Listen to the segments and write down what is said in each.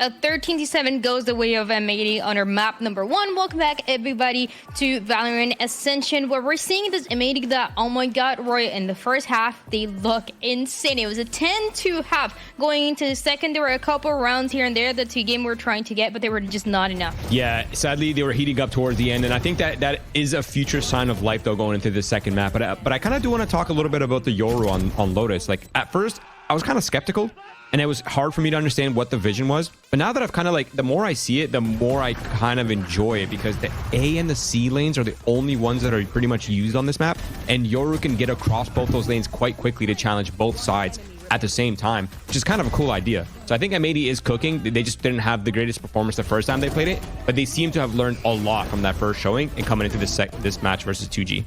A 13-7 goes the way of M80 on our map number 1. Welcome back, everybody, to VALORANT Ascension, where we're seeing this M80 that, oh my god, Roy, in the first half, they look insane. It was a 10-2 half. Going into the second, there were a couple rounds here and there that two game were trying to get, but they were just not enough. Yeah, sadly, they were heating up towards the end, and I think that is a future sign of life, though, going into the second map. But I kind of do want to talk a little bit about the Yoru on Lotus. Like, at first, I was kind of skeptical, and it was hard for me to understand what the vision was. But now that I've kind of like, the more I see it, the more I kind of enjoy it, because the A and the C lanes are the only ones that are pretty much used on this map. And Yoru can get across both those lanes quite quickly to challenge both sides at the same time, which is kind of a cool idea. So I think M80 is cooking. They just didn't have the greatest performance the first time they played it, but they seem to have learned a lot from that first showing and coming into this match versus 2G.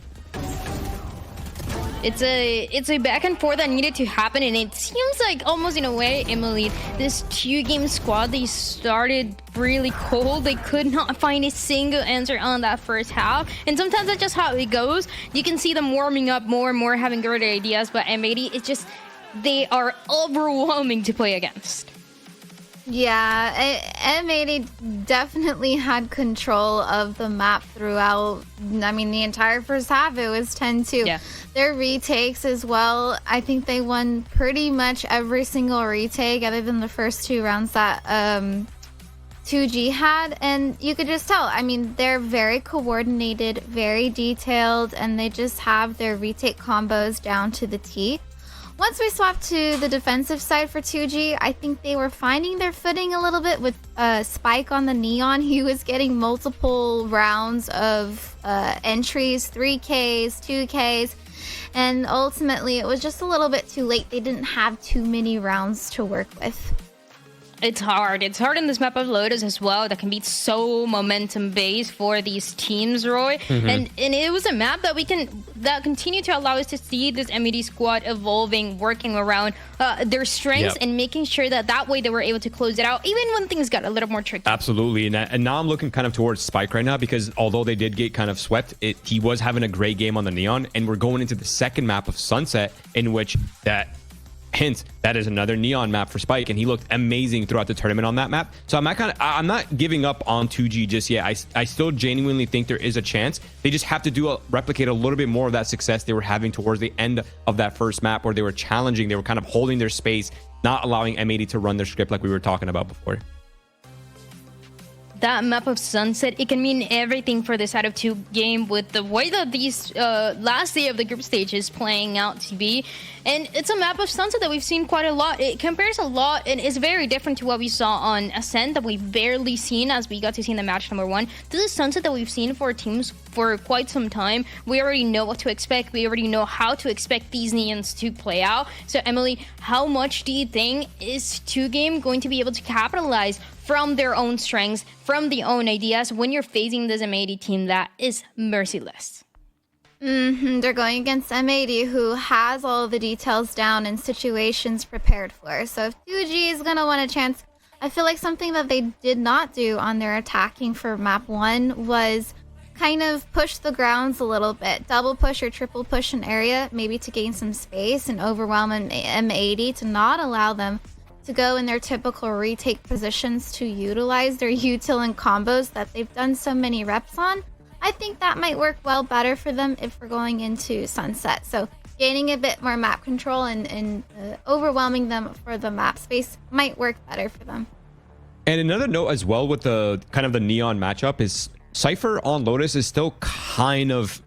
It's a back and forth that needed to happen, and it seems like almost in a way, Emily, this two-game squad, they started really cold. They could not find a single answer on that first half, and sometimes that's just how it goes. You can see them warming up more and more, having great ideas, but M80, it's just, they are overwhelming to play against. Yeah, M80 definitely had control of the map throughout. I mean, the entire first half, it was 10-2. Yeah. Their retakes as well, I think they won pretty much every single retake other than the first two rounds that 2G had. And you could just tell, I mean, they're very coordinated, very detailed, and they just have their retake combos down to the T. Once we swapped to the defensive side for 2G, I think they were finding their footing a little bit with Spike on the Neon. He was getting multiple rounds of entries, 3Ks, 2Ks, and ultimately it was just a little bit too late. They didn't have too many rounds to work with. It's hard. It's hard in this map of Lotus as well. That can be so momentum-based for these teams, Roy. And it was a map that that continued to allow us to see this M80 squad evolving, working around their strengths, and making sure that way they were able to close it out, even when things got a little more tricky. Absolutely. And now I'm looking kind of towards Spike right now, because although they did get kind of swept, he was having a great game on the Neon, and we're going into the second map of Sunset, in which hint, that is another Neon map for Spike, and he looked amazing throughout the tournament on that map. So I'm not giving up on 2G just yet. I still genuinely think there is a chance. They just have to replicate a little bit more of that success they were having towards the end of that first map, where they were challenging, they were kind of holding their space, not allowing M80 to run their script like we were talking about before. That map of Sunset, it can mean everything for this out of two game with the way that these last day of the group stage is playing out to be. And it's a map of Sunset that we've seen quite a lot. It compares a lot and is very different to what we saw on Ascent that we've barely seen as we got to see in the match number 1. This is Sunset that we've seen for teams for quite some time. We already know what to expect. We already know how to expect these Neons to play out. So Emily, how much do you think is 2Game going to be able to capitalize from their own strengths, from their own ideas, when you're facing this M80 team that is merciless? They're going against M80, who has all the details down and situations prepared for. So if 2G is going to want a chance, I feel like something that they did not do on their attacking for map 1 was kind of push the grounds a little bit. Double push or triple push an area, maybe to gain some space and overwhelm an M80 to not allow them to go in their typical retake positions to utilize their util and combos that they've done so many reps on. I think that might work well better for them if we're going into Sunset. So gaining a bit more map control and overwhelming them for the map space might work better for them. And another note as well with the kind of the Neon matchup is Cypher on Lotus is still kind of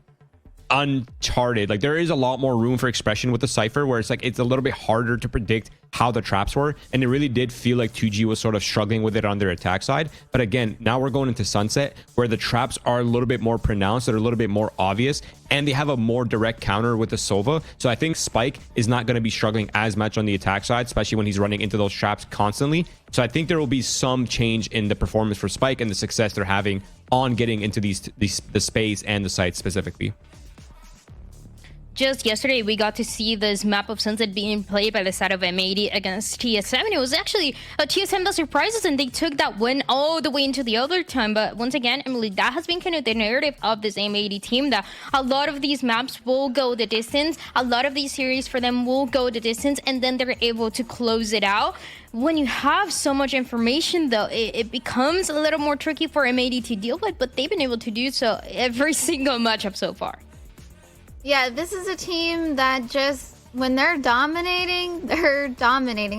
uncharted. Like, there is a lot more room for expression with the Cypher, where it's like it's a little bit harder to predict how the traps were, and it really did feel like 2G was sort of struggling with it on their attack side. But again, now we're going into Sunset, where the traps are a little bit more pronounced, they're a little bit more obvious, and they have a more direct counter with the Sova. So I think Spike is not going to be struggling as much on the attack side, especially when he's running into those traps constantly. So I think there will be some change in the performance for Spike and the success they're having on getting into the space and the site specifically. just yesterday, we got to see this map of Sunset being played by the side of M80 against TSM. And it was actually a TSM that surprised us, and they took that win all the way into the other time. But once again, Emily, that has been kind of the narrative of this M80 team, that a lot of these maps will go the distance. A lot of these series for them will go the distance, and then they're able to close it out. When you have so much information, though, it becomes a little more tricky for M80 to deal with, but they've been able to do so every single matchup so far. Yeah, this is a team that just, when they're dominating,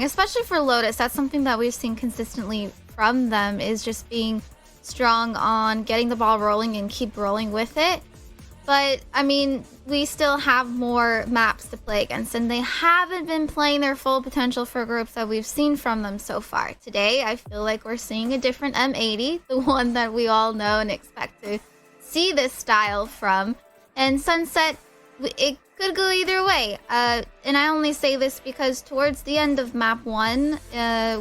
especially for Lotus. That's something that we've seen consistently from them, is just being strong on getting the ball rolling and keep rolling with it. But, I mean, we still have more maps to play against, and they haven't been playing their full potential for groups that we've seen from them so far. Today, I feel like we're seeing a different M80, the one that we all know and expect to see this style from. And Sunset, it could go either way. And I only say this because towards the end of map 1,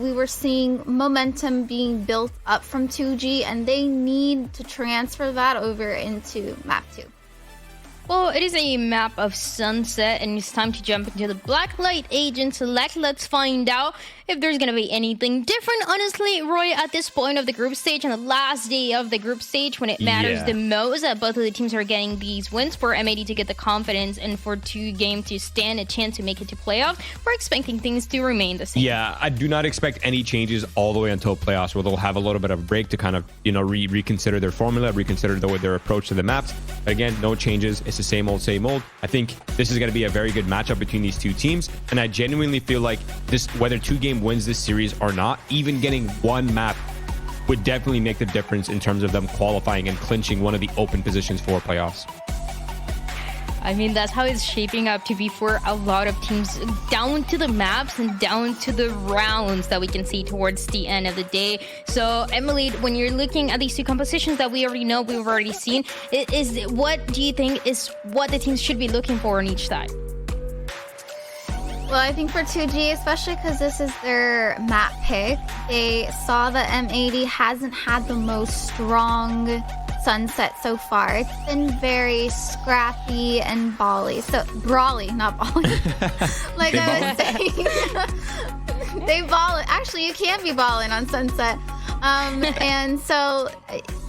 we were seeing momentum being built up from 2G, and they need to transfer that over into map 2. Well, it is a map of Sunset, and it's time to jump into the Blacklight Agent Select. Let's find out if there's going to be anything different. Honestly, Roy, at this point of the group stage, on the last day of the group stage, when it matters the most, both of the teams are getting these wins for M80 to get the confidence and for 2Game to stand a chance to make it to playoff. We're expecting things to remain the same. Yeah, I do not expect any changes all the way until playoffs, where they'll have a little bit of a break to kind of, reconsider their formula, reconsider their approach to the maps. Again, no changes. It's the same old, same old. I think this is going to be a very good matchup between these two teams, and I genuinely feel like this, whether 2Game wins this series or not, even getting one map would definitely make the difference in terms of them qualifying and clinching one of the open positions for playoffs. I mean, that's how it's shaping up to be for a lot of teams, down to the maps and down to the rounds that we can see towards the end of the day. So, Emily, when you're looking at these two compositions that we already know, we've already seen, what do you think is what the teams should be looking for on each side? Well, I think for 2G, especially because this is their map pick, they saw that M80 hasn't had the most strong Sunset so far. It's been very scrappy and brawly, not bally. Like I was saying, they ball. Actually, you can't be balling on Sunset. And so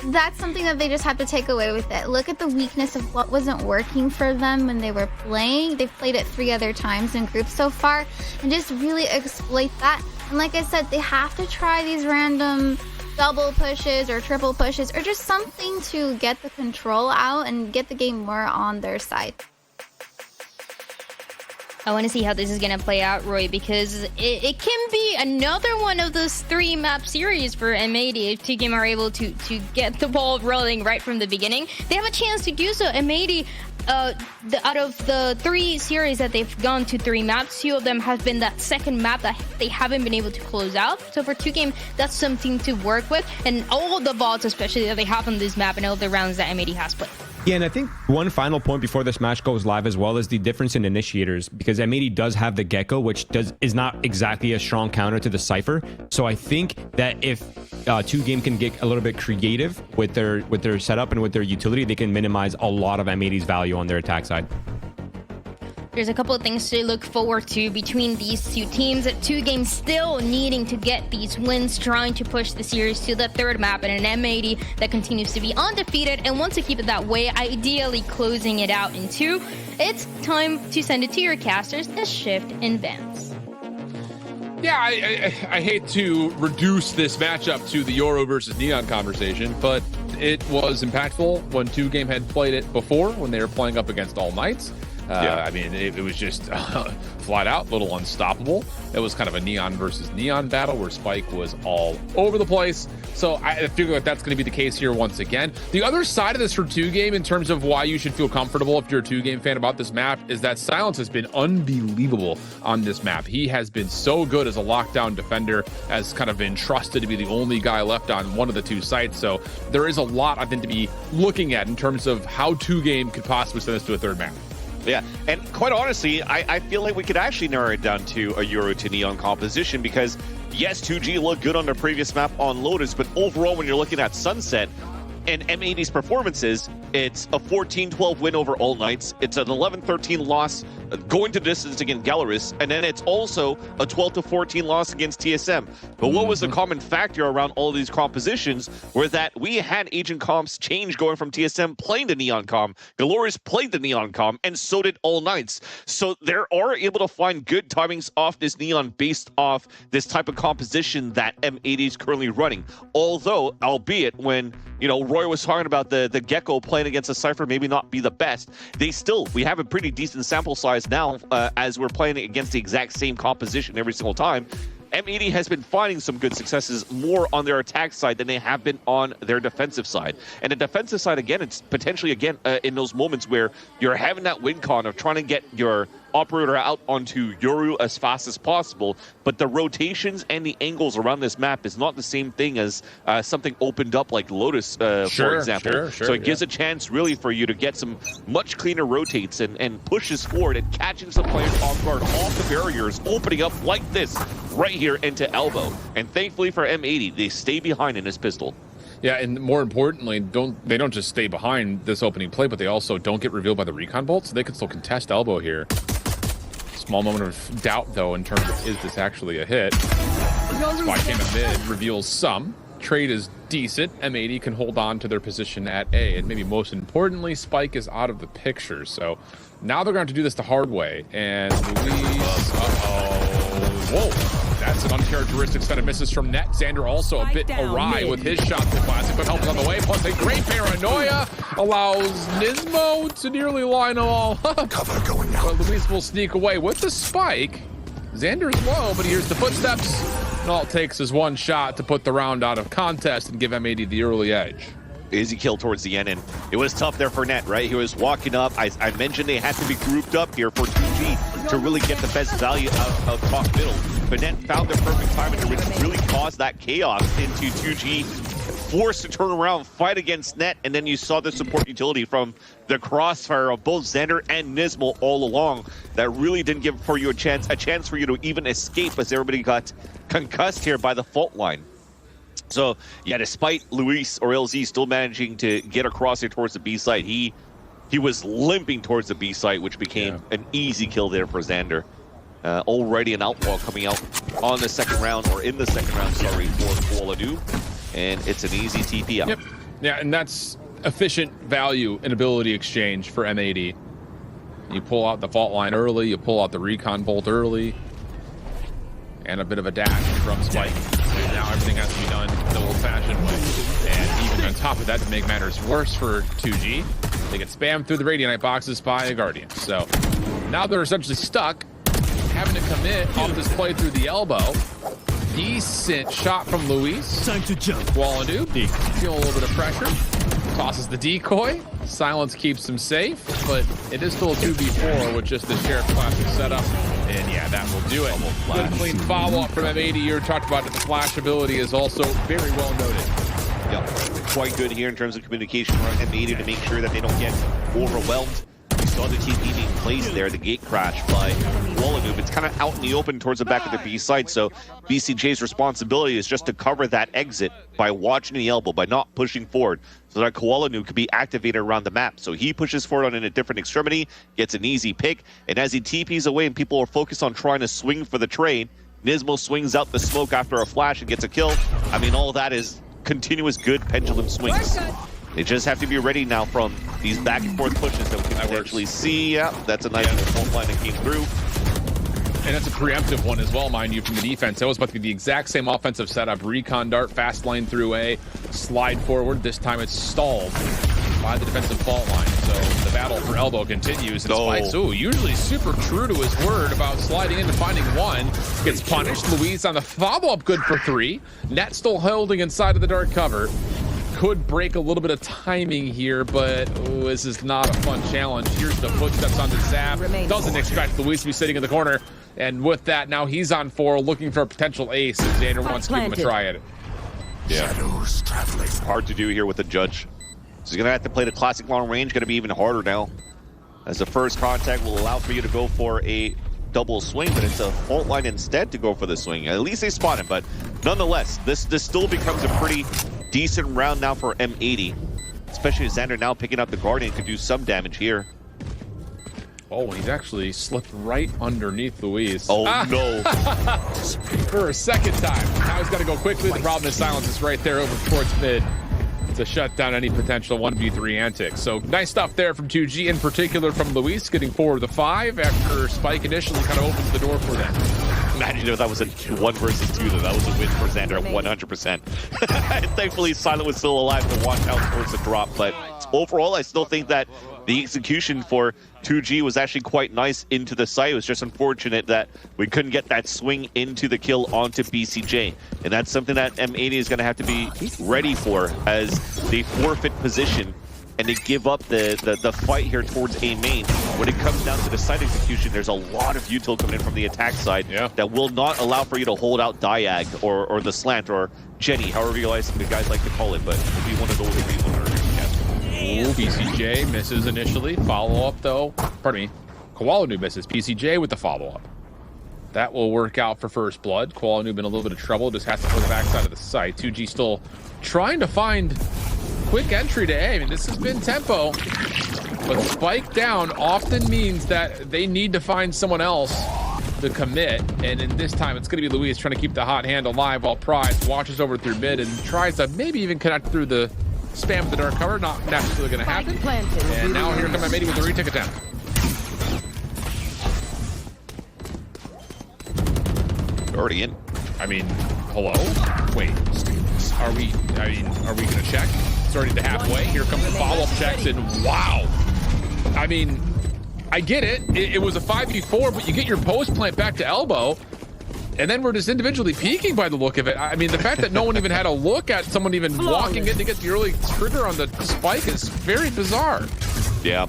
that's something that they just have to take away with it. Look at the weakness of what wasn't working for them when they were playing. They've played it 3 other times in groups so far, and just really exploit that. And like I said, they have to try these random double pushes or triple pushes or just something to get the control out and get the game more on their side. I want to see how this is going to play out, Roy, because it can be another one of those 3-map series for M80 if 2Game are able to get the ball rolling right from the beginning. They have a chance to do so. M80, out of the 3 series that they've gone to 3 maps, 2 of them have been that second map that they haven't been able to close out. So for 2Game, that's something to work with. And all the vaults, especially that they have on this map and all the rounds that M80 has played. Yeah, and I think one final point before this match goes live as well is the difference in initiators, because M80 does have the Gecko, which is not exactly a strong counter to the Cypher. So I think that if 2Game can get a little bit creative with their setup and with their utility, they can minimize a lot of M80's value on their attack side. There's a couple of things to look forward to between these two teams. 2Game still needing to get these wins, trying to push the series to the 3rd map, and an M80 that continues to be undefeated and wants to keep it that way, ideally closing it out in 2. It's time to send it to your casters, a shift in Vance. Yeah, I hate to reduce this matchup to the Euro versus Neon conversation, but it was impactful when 2Game had played it before, when they were playing up against All Knights. I mean, it was just flat out, little unstoppable. It was kind of a Neon versus Neon battle where Spike was all over the place. So I feel like that's going to be the case here once again. The other side of this for 2Game in terms of why you should feel comfortable if you're a 2Game fan about this map is that Silence has been unbelievable on this map. He has been so good as a lockdown defender, has kind of been trusted to be the only guy left on one of the 2 sites. So there is a lot, I think, to be looking at in terms of how 2Game could possibly send us to a 3rd map. Yeah, and quite honestly, I feel like we could actually narrow it down to a Euro to Neon composition because, yes, 2G looked good on their previous map on Lotus, but overall, when you're looking at Sunset, in M80's performances, it's a 14-12 win over All Knights. It's an 11-13 loss going to distance against Gallerus, and then it's also a 12-14 loss against TSM. But what was the common factor around all of these compositions were that we had Agent Comps change going from TSM playing the Neon Com, Gallerus played the Neon Com, and so did All Knights. So they are able to find good timings off this Neon based off this type of composition that M80 is currently running. Although, albeit when, you know, Roy was talking about the Gecko playing against a Cypher maybe not be the best, we have a pretty decent sample size now as we're playing against the exact same composition every single time. M80 has been finding some good successes more on their attack side than they have been on their defensive side. And the defensive side, again, it's potentially, again, in those moments where you're having that win con of trying to get your operator out onto Yoru as fast as possible, but the rotations and the angles around this map is not the same thing as something opened up like Lotus, for example. So it gives a chance really for you to get some much cleaner rotates and pushes forward and catching some players off guard, off the barriers, opening up like this right here into elbow. And thankfully for M80, they stay behind in this pistol. Yeah, and more importantly, they don't just stay behind this opening play, but they also don't get revealed by the recon bolt, so they can still contest elbow here. Small moment of doubt, though, in terms of is this actually a hit. Spy came in mid, reveals some. Trade is decent. M80 can hold on to their position at A, and maybe most importantly, Spike is out of the picture. So now they're going to do this the hard way. And Luis, whoa. That's an uncharacteristic set of misses from Net. Xander also a bit awry with his shot to classic, but helps on the way. Plus a great paranoia allows Nismo to nearly line them all up. Cover going out. But Luis will sneak away with the spike. Xander's low, but he hears the footsteps. And all it takes is one shot to put the round out of contest and give M80 the early edge. Easy kill towards the end, and it was tough there for Net, right? He was walking up. I mentioned they had to be grouped up here for 2G to really get the best value out of top middle. But Net found their perfect timing to really cause that chaos into 2G, forced to turn around, fight against Net, and then you saw the support utility from the crossfire of both Xander and Nismo all along. That really didn't give for you a chance for you to even escape as everybody got concussed here by the fault line. So, yeah, despite Luis or LZ still managing to get across here towards the B site, he was limping towards the B site, which became an easy kill there for Xander. Already an outlaw coming out on the second round, or in the second round, sorry, for Kuala-Du. And it's an easy TP out. Yep. Yeah, and that's efficient value and ability exchange for M80. You pull out the fault line early, you pull out the recon bolt early, and a bit of a dash from Spike. And now everything has to be done the old-fashioned way. And even on top of that, to make matters worse for 2G, they get spammed through the Radiant boxes by a Guardian. So now they're essentially stuck, having to commit off this play through the elbow. Decent shot from Luis. Time to jump. Kuala-Du, feeling a little bit of pressure. Tosses the decoy. Silence keeps him safe, but it is still a 2v4 with just the shared classic setup. And yeah, that will do it. Good clean follow-up from M80. You talked about it. The flash ability is also very well noted. Yep, quite good here in terms of communication around M80 to make sure that they don't get overwhelmed. We saw the TP being placed there, the gate crash by Kuala-Du. It's kind of out in the open towards the back of the B side, so BCJ's responsibility is just to cover that exit by watching the elbow, by not pushing forward, so that Kuala-Du could be activated around the map. So he pushes forward on a different extremity, gets an easy pick, and as he TPs away and people are focused on trying to swing for the trade, Nismo swings out the smoke after a flash and gets a kill. I mean, all that is continuous good pendulum swings. They just have to be ready now from these back and forth pushes that we can actually see. Yeah, that's a nice fault line that came through. And that's a preemptive one as well, mind you, from the defense. That was about to be the exact same offensive setup. Recon dart, fast line through A, slide forward. This time it's stalled by the defensive fault line. So the battle for elbow continues. And Spikes, usually super true to his word about sliding into finding one. Gets punished. Luis on the follow-up, good for 3. Net still holding inside of the dark cover. Could break a little bit of timing here, but this is not a fun challenge. Here's the footsteps on the zap. Doesn't expect Luis to be sitting in the corner. And with that, now he's on 4, looking for a potential ace, and Xander wants to give him a try at it. Yeah, hard to do here with the judge. So he's going to have to play the classic long range, going to be even harder now. As the first contact will allow for you to go for a double swing, but it's a fault line instead to go for the swing. At least they spot him, but nonetheless, this still becomes a pretty decent round now for M80. Especially Xander now picking up the Guardian could do some damage here. Oh, he's actually slipped right underneath Luis. Oh, no. For a second time. Now he's got to go quickly. The problem is Silence is right there over towards mid to shut down any potential 1v3 antics. So nice stuff there from 2G, in particular from Luis, getting 4 of the 5 after Spike initially kind of opens the door for them. Imagine if that was a 1 versus 2, though. That was a win for Xander at 100%. Thankfully, Silent was still alive to watch out towards the drop. But overall, I still think that the execution for 2G was actually quite nice into the site. It was just unfortunate that we couldn't get that swing into the kill onto BCJ. And that's something that M80 is going to have to be ready for as they forfeit position and they give up the fight here towards A main. When it comes down to the site execution, there's a lot of util coming in from the attack side that will not allow for you to hold out Diag or the slant or Jenny, however you guys like to call it, but it'll be one of those three winners. Ooh, BCJ misses initially. Follow-up, though. Pardon me. Koalanu misses. BCJ with the follow-up. That will work out for first blood. Koalanu in a little bit of trouble. Just has to play the backside of the site. 2G still trying to find quick entry to A. I mean, this has been tempo. But spike down often means that they need to find someone else to commit. And in this time, it's going to be Luis trying to keep the hot hand alive while Prize watches over through mid and tries to maybe even connect through the spam with the dark cover. Not necessarily going to happen. And now here comes M80 with the retake attempt. Already in. I mean, hello? Wait. Are we going to check? It's already to halfway. Here comes the follow-up checks, and wow. I mean, I get it. It was a 5v4, but you get your post plant back to elbow, and then we're just individually peeking by the look of it. I mean, the fact that no one even had a look at someone even walking in to get the early trigger on the spike is very bizarre. Yeah,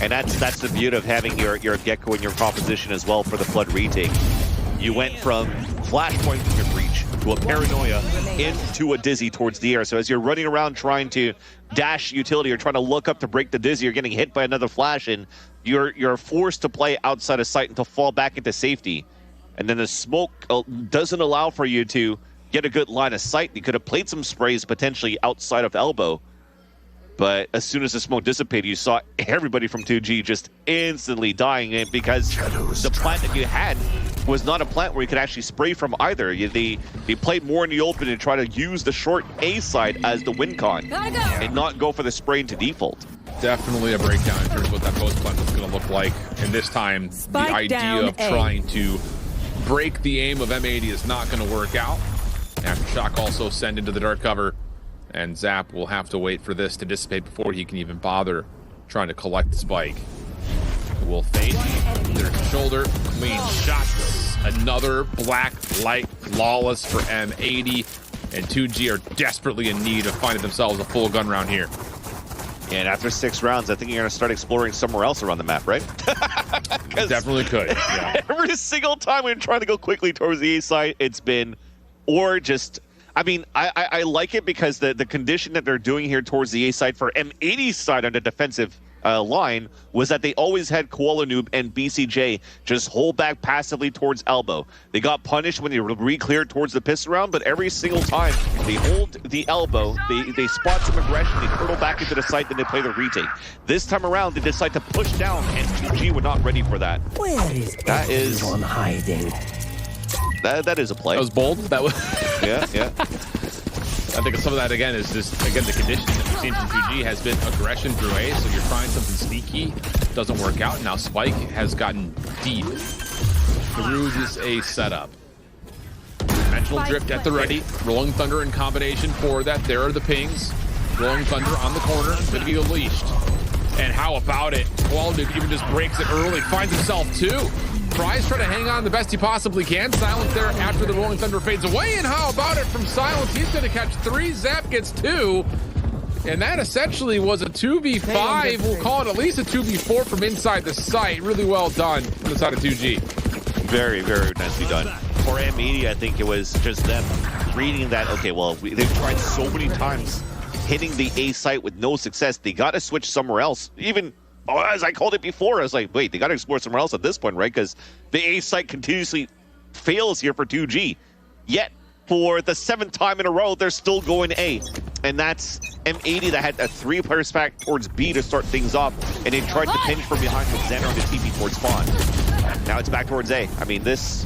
and that's the beauty of having your Gecko in your proposition as well for the Flood retake. You went from Flashpoint from your breach to a Paranoia into a Dizzy towards the air. So as you're running around trying to dash utility or trying to look up to break the Dizzy, you're getting hit by another flash, and you're forced to play outside of sight and to fall back into safety. And then the smoke doesn't allow for you to get a good line of sight. You could have played some sprays potentially outside of elbow. But as soon as the smoke dissipated, you saw everybody from 2G just instantly dying because the plant that you had was not a plant where you could actually spray from either. They played more in the open and try to use the short A side as the win con and not go for the spray into default. Definitely a breakdown in terms of what that post plant was going to look like. And this time, the idea of trying to break the aim of M80 is not going to work out. Aftershock also send into the dark cover. And Zap will have to wait for this to dissipate before he can even bother trying to collect the spike. Will fade. There's the shoulder. Clean shots. Another black light flawless for M80. And 2G are desperately in need of finding themselves a full gun round here. And after 6 rounds, I think you're going to start exploring somewhere else around the map, right? Definitely could. Yeah. Every single time we're trying to go quickly towards the A side, it's been, or just... I mean, I like it because the condition that they're doing here towards the A side for M80's side on the defensive line was that they always had Koala Noob and BCJ just hold back passively towards elbow. They got punished when they re-cleared towards the pistol round, but every single time they hold the elbow, they spot some aggression, they turtle back into the site, then they play the retake. This time around, they decide to push down, and 2G were not ready for that. Where is everyone hiding? That is a play. That was bold. That was yeah. I think some of that, again, is just, again, the condition that we've seen from 2G has been aggression through A, so you're trying something sneaky, doesn't work out. Now Spike has gotten deep through this A setup. Dimensional drift at the ready. Rolling Thunder in combination for that. There are the pings. Rolling Thunder on the corner, going to be unleashed. And how about it? Walden even just breaks it early, finds himself 2. Prize trying to hang on the best he possibly can. Silence there after the Rolling Thunder fades away. And how about it from Silence? He's going to catch 3. Zap gets 2. And that essentially was a 2v5. We'll call it at least a 2v4 from inside the site. Really well done from the side of 2G. Very, very nicely done. For M80, I think it was just them reading that, okay, well, they've tried so many times hitting the A site with no success. They got to switch somewhere else. Even... as I called it before, I was like, wait, they got to explore somewhere else at this point, right? Because the A site continuously fails here for 2G. Yet, for the 7th time in a row, they're still going A. And that's M80 that had a 3-player stack towards B to start things off, and they tried to pinch from behind with Zen on the TP towards spawn. Now it's back towards A. I mean, there's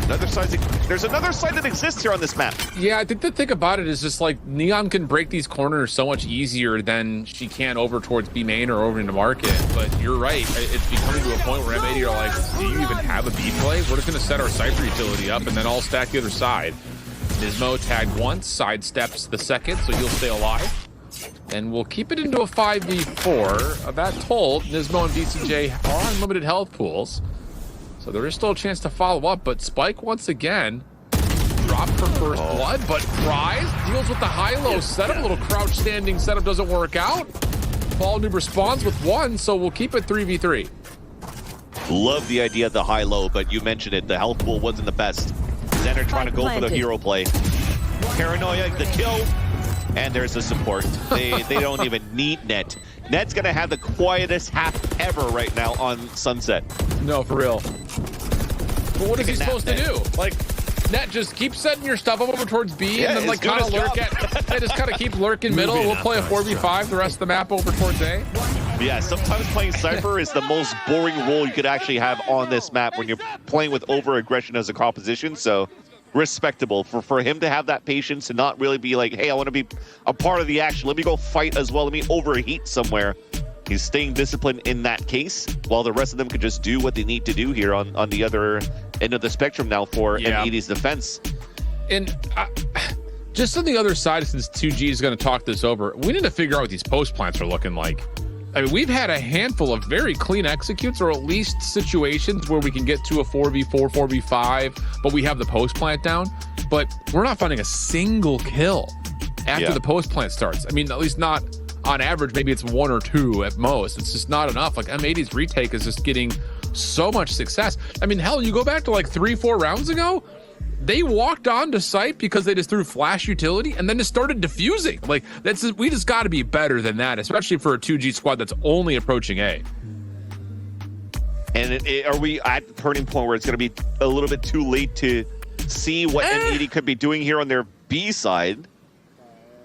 another side that exists here on this map. Yeah, I think the thing about it is just like Neon can break these corners so much easier than she can over towards B main or over into market. But you're right, it's becoming to a point where M80 are like, do you even have a B play? We're just going to set our Cypher utility up and then I'll stack the other side. Nismo tagged once, sidesteps the second, so he'll stay alive. And we'll keep it into a 5v4. That told, Nismo and VCJ are on limited health pools. So there is still a chance to follow up, but Spike once again dropped for first blood, but Prize deals with the high-low setup. A little crouch standing setup doesn't work out. VALORANT responds with 1, so we'll keep it 3v3. Love the idea of the high-low, but you mentioned it, the health pool wasn't the best. Zenner trying to go for the hero play. Paranoia, the kill, and there's the support. They don't even need Net. Net's gonna have the quietest half ever right now on Sunset. No, for real. But what is he supposed to do? Like, Net, just keep setting your stuff up over towards B and then like kind of lurk at, just kind of keep lurking middle. We'll play a 4v5 the rest of the map over towards A. Yeah, sometimes playing Cypher is the most boring role you could actually have on this map when you're playing with over-aggression as a composition, so respectable. For him to have that patience and not really be like, hey, I want to be a part of the action. Let me go fight as well. Let me overheat somewhere. He's staying disciplined in that case, while the rest of them could just do what they need to do here on the other end of the spectrum now for M80's defense. And just on the other side, since 2G is going to talk this over, we need to figure out what these post plants are looking like. I mean, we've had a handful of very clean executes, or at least situations where we can get to a 4v4, 4v5, but we have the post plant down. But we're not finding a single kill after the post plant starts. I mean, at least not on average. Maybe it's 1 or 2 at most. It's just not enough. Like M80's retake is just getting so much success. I mean, hell, you go back to like 3-4 rounds ago, they walked onto site because they just threw flash utility and then just started diffusing. Like, we just got to be better than that, especially for a 2G squad that's only approaching A. And are we at the turning point where it's going to be a little bit too late to see what M80 could be doing here on their B side?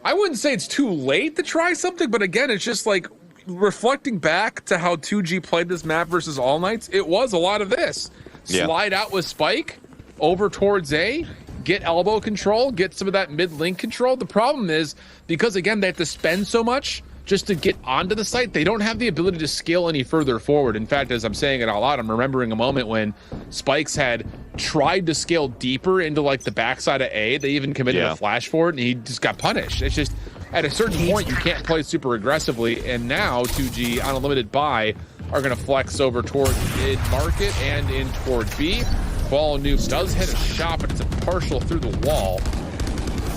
I wouldn't say it's too late to try something, but again, it's just like reflecting back to how 2G played this map versus All Knights, it was a lot of this. Slide out with Spike over towards A, get elbow control, get some of that mid-link control. The problem is, because again, they have to spend so much just to get onto the site, they don't have the ability to scale any further forward. In fact, as I'm saying it out loud, I'm remembering a moment when Spikes had tried to scale deeper into like the backside of A. They even committed a flash for it, and he just got punished. It's just, at a certain point, you can't play super aggressively, and now 2G on a limited buy are going to flex over towards mid-market and in towards B. Qual Noob does hit a shot, but it's a partial through the wall.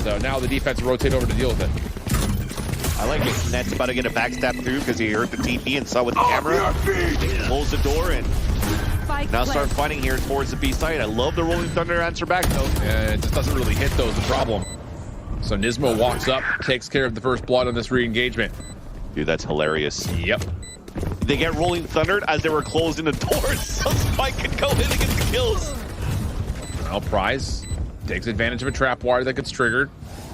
So now the defense rotate over to deal with it. I like it. Net's about to get a backstab through because he heard the TP and saw with the camera. Close the door and now start fighting here towards the B side. I love the Rolling Thunder answer back though. It just doesn't really hit though is the problem. So Nismo walks up, takes care of the first blood on this re-engagement. Dude, that's hilarious. Yep. They get Rolling Thundered as they were closing the doors, so Spike can go in and get the kills. Well, Prize takes advantage of a trap wire that gets triggered.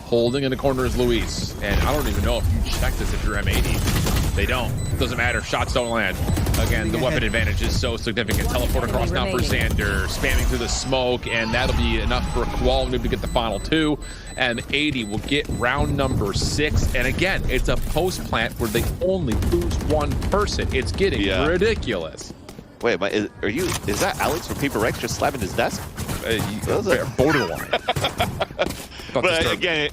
Holding in the corner is Luis. And I don't even know if you check this if you're M80. They don't. Doesn't matter. Shots don't land. Again, the weapon advantage is so significant. Teleport across now for Xander, spamming through the smoke, and that'll be enough for Qual Noob to get the final 2. M80 will get round number 6. And again, it's a post plant where they only lose one person. It's getting ridiculous. Wait, but is that Alex from Paper Rex just slapping his desk? Borderline. But again,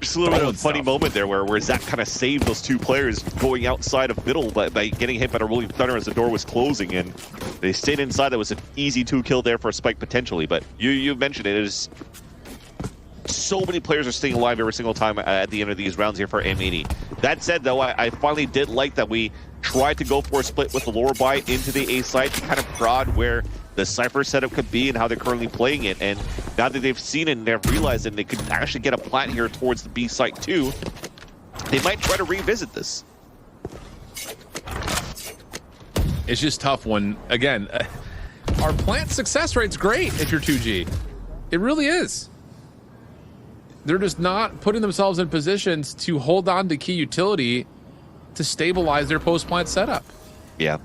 just a little bit of a funny moment there where Zach kind of saved those 2 players going outside of middle by getting hit by a Rolling Thunder as the door was closing, and they stayed inside. That was an easy 2 kill there for a Spike potentially, but you mentioned it is so many players are staying alive every single time at the end of these rounds here for M80. That said, though, I finally did like that we tried to go for a split with the lower buy into the A side to kind of prod where the Cypher setup could be and how they're currently playing it. And now that they've seen it and they've realized that they could actually get a plant here towards the B site too, they might try to revisit this. It's just tough when, again, our plant success rate's great if you're 2G. It really is. they're just not putting themselves in positions to hold on to key utility to stabilize their post-plant setup. Yeah.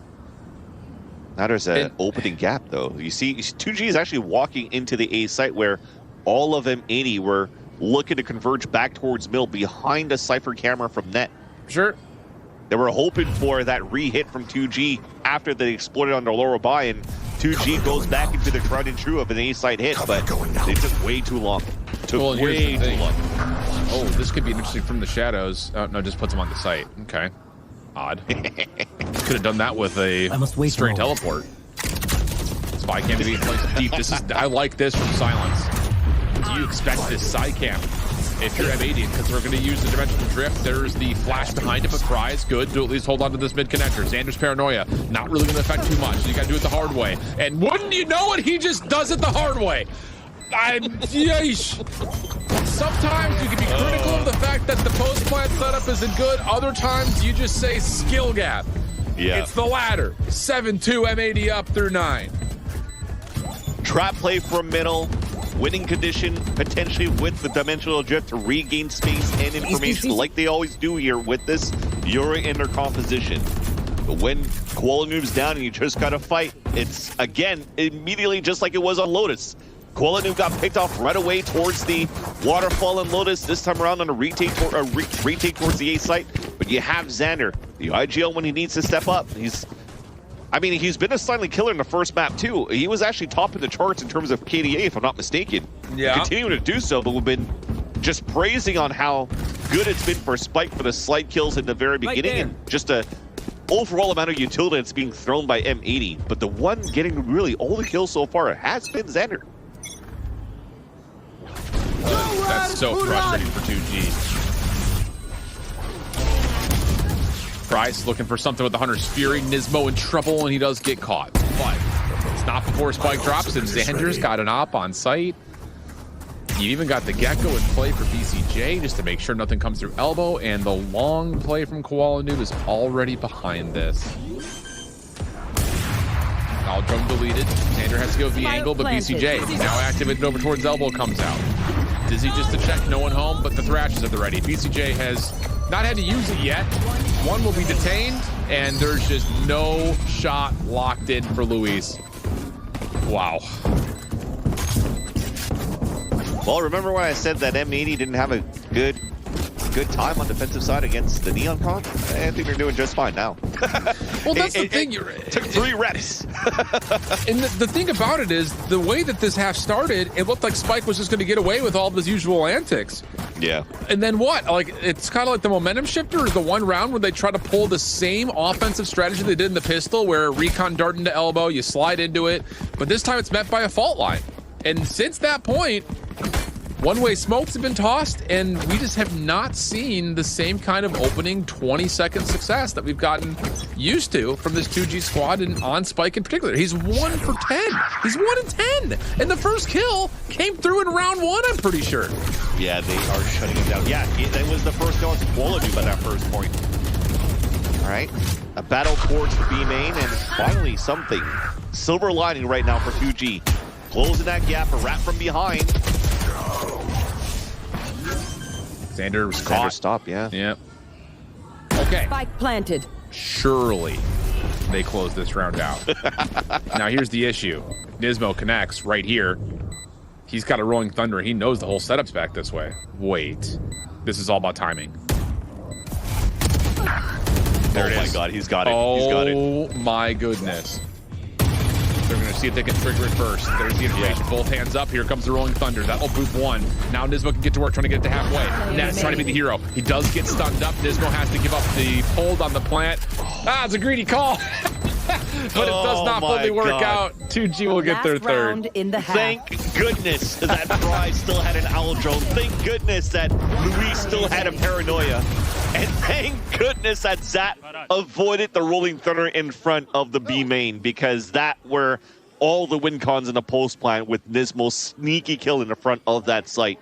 Now there's an opening gap, though. You see, 2G is actually walking into the A site where all of M80 were looking to converge back towards middle behind a Cypher camera from net. Sure. They were hoping for that re-hit from 2G after they exploited on their lower buy, and 2G goes back into the tried and true of an A site hit, but they took way too long. Way too long. Oh, this could be interesting from the shadows. Oh, no, just puts them on the site. Okay. Odd. Could have done that with a straight teleport. Spy cam to be placed deep. I like this from Silence. Do you expect this side cam? If you're M80, because we're going to use the dimensional drift, there's the flash behind it, but Cry is good to at least hold on to this mid connector. Xander's paranoia, not really going to affect too much. So you got to do it the hard way. And wouldn't you know it, he just does it the hard way. Yeesh. Sometimes you can be critical of the fact that the post-plant setup isn't good. Other times you just say skill gap. Yeah. It's the ladder. 7-2, M80 up through 9. Trap play from middle. Winning condition, potentially with the dimensional drift to regain space and information like they always do here with this Yuri in their composition. But when Koala Noob's down and you just gotta fight, it's, again, immediately just like it was on Lotus. Koala Noob got picked off right away towards the waterfall in Lotus, this time around on a retake towards the A site. But you have Xander, the IGL when he needs to step up. He's been a silent killer in the first map, too. He was actually topping the charts in terms of KDA, if I'm not mistaken. Yeah. Continuing to do so, but we've been just praising on how good it's been for Spike for the slight kills in the very beginning and just a overall amount of utility that's being thrown by M80. But the one getting really all the kills so far has been Xander. That's so frustrating for 2G. Price looking for something with the Hunter's Fury. Nismo in trouble, and he does get caught. But it's not before Spike drops, and Xander's got an op on site. You even got the Gecko in play for VCJ just to make sure nothing comes through elbow, and the long play from Koala Noob is already behind this. All drone deleted. Xander has to go the angle, but VCJ now activated over towards elbow comes out. Dizzy just to check, no one home, but the Thrashes are the ready. VCJ has not had to use it yet. One will be detained, and there's just no shot locked in for Luis. Wow. Well, remember when I said that M80 didn't have a good time on defensive side against the Neon Con? I think they're doing just fine now. Well, that's the thing. It took 3 reps. And the thing about it is, the way that this half started, it looked like Spike was just going to get away with all of his usual antics. Yeah. And then what? Like, it's kind of like the momentum shifter is the one round where they try to pull the same offensive strategy they did in the pistol, where recon dart into elbow, you slide into it. But this time it's met by a fault line. And since that point, one-way smokes have been tossed, and we just have not seen the same kind of opening 20-second success that we've gotten used to from this 2G squad and on Spike in particular. He's 1 for 10. He's 1 in 10. And the first kill came through in round 1, I'm pretty sure. Yeah, they are shutting him down. Yeah, that was the first kill on quality by that first point. All right, a battle towards the B main, and finally something. Silver lining right now for 2G. Closing that gap, a wrap from behind. Xander was caught. Stop, yeah. Yep. Okay. Spike planted. Surely they close this round out. Now here's the issue. Nismo connects right here. He's got a Rolling Thunder. He knows the whole setup's back this way. Wait. This is all about timing. There it is. Oh my god, he's got it. He's got it. Oh my goodness. They're going to see if they can trigger it first. There's the information. Yeah. Both hands up. Here comes the Rolling Thunder. That'll boot 1. Now Nismo can get to work trying to get it to halfway. Nets trying to be the hero. He does get stunned up. Nismo has to give up the hold on the plant. Ah, it's a greedy call. But it does not fully work out. 2G will get their third. In the Thank goodness that Fry still had an owl drone. Thank goodness that Luis still had a paranoia. And thank goodness that Zat avoided the Rolling Thunder in front of the B main, because that were all the win cons in the post plant with Nismo's sneaky kill in the front of that site.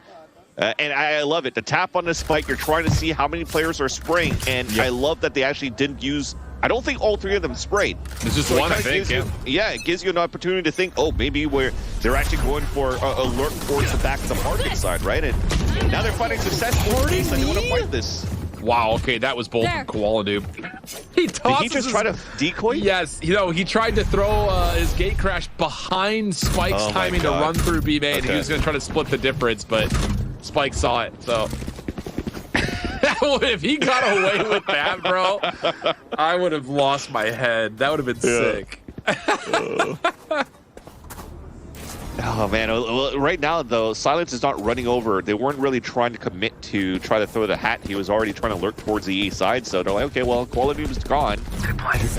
And I love it. The tap on the Spike, you're trying to see how many players are spraying. And I love that they actually didn't use I don't think all three of them sprayed. This is one, I think. Yeah, it gives you an opportunity to think, oh, maybe they're actually going for a lurk towards the back of the market side, right? And now they're finding success in case they want to fight this. Wow, okay, that was bold from Koala Noob. Did he just try to decoy? Yes, he tried to throw his gate crash behind Spike's timing to run through B main. Okay. He was going to try to split the difference, but Spike saw it, so... If he got away with that, bro, I would have lost my head. That would have been sick. Oh, man. Well, right now, though, Silence is not running over. They weren't really trying to commit to try to throw the hat. He was already trying to lurk towards the A side. So they're like, okay, well, Quality is gone.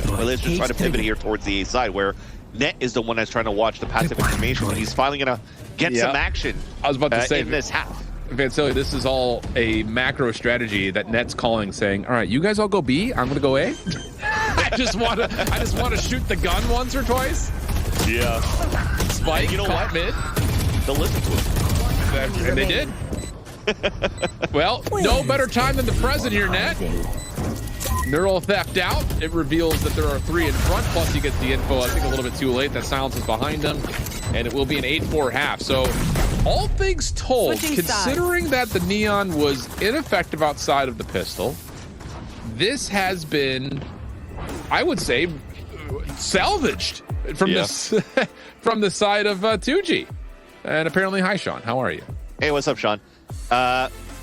Well, let's just try to pivot here towards the A side, where Net is the one that's trying to watch the passive information. He's finally going to get some action. I was about to say in this half. Vansili, this is all a macro strategy that Net's calling, saying, all right, you guys all go B, I'm gonna go A. I just want to shoot the gun once or twice. Yeah. Spike, you know what? Mid. They'll listen to him. And they did. Well, no better time than the present here, Net. Neural theft out. It reveals that there are 3 in front, plus he gets the info, I think a little bit too late. That silence is behind him, and it will be an 8-4 half. So all things told, considering that the Neon was ineffective outside of the pistol, this has been, I would say, salvaged from this from the side of 2G. And apparently, hi, Sean. How are you? Hey, what's up, Sean?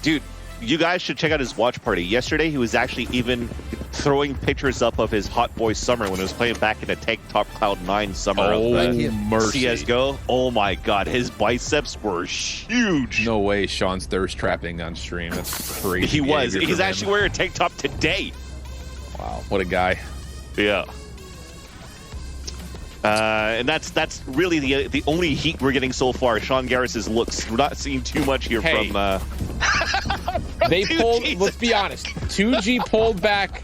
Dude, you guys should check out his watch party. Yesterday, he was actually even throwing pictures up of his Hot Boy Summer when he was playing back in a Tank Top Cloud9 summer of CSGO. Oh my god, his biceps were huge. No way Sean's thirst trapping on stream. That's crazy. He was. He's actually wearing a tank top today. Wow, what a guy. Yeah. And that's really the only heat we're getting so far. Sean Garris's looks. We're not seeing too much here from... They pulled, let's be honest, 2G pulled back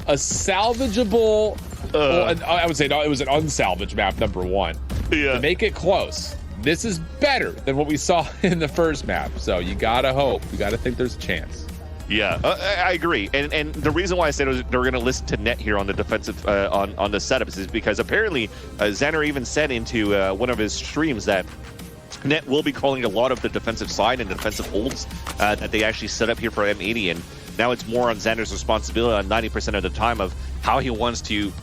a salvageable, I would say no, it was an unsalvaged map, number 1. Yeah. To make it close. This is better than what we saw in the first map. So you gotta hope. You gotta think there's a chance. Yeah, I agree. And the reason why I said they're going to listen to Net here on the defensive, on the setups is because apparently Xander even said into one of his streams that Net will be calling a lot of the defensive side and defensive holds that they actually set up here for M80. And now it's more on Xander's responsibility on 90% of the time of how he wants to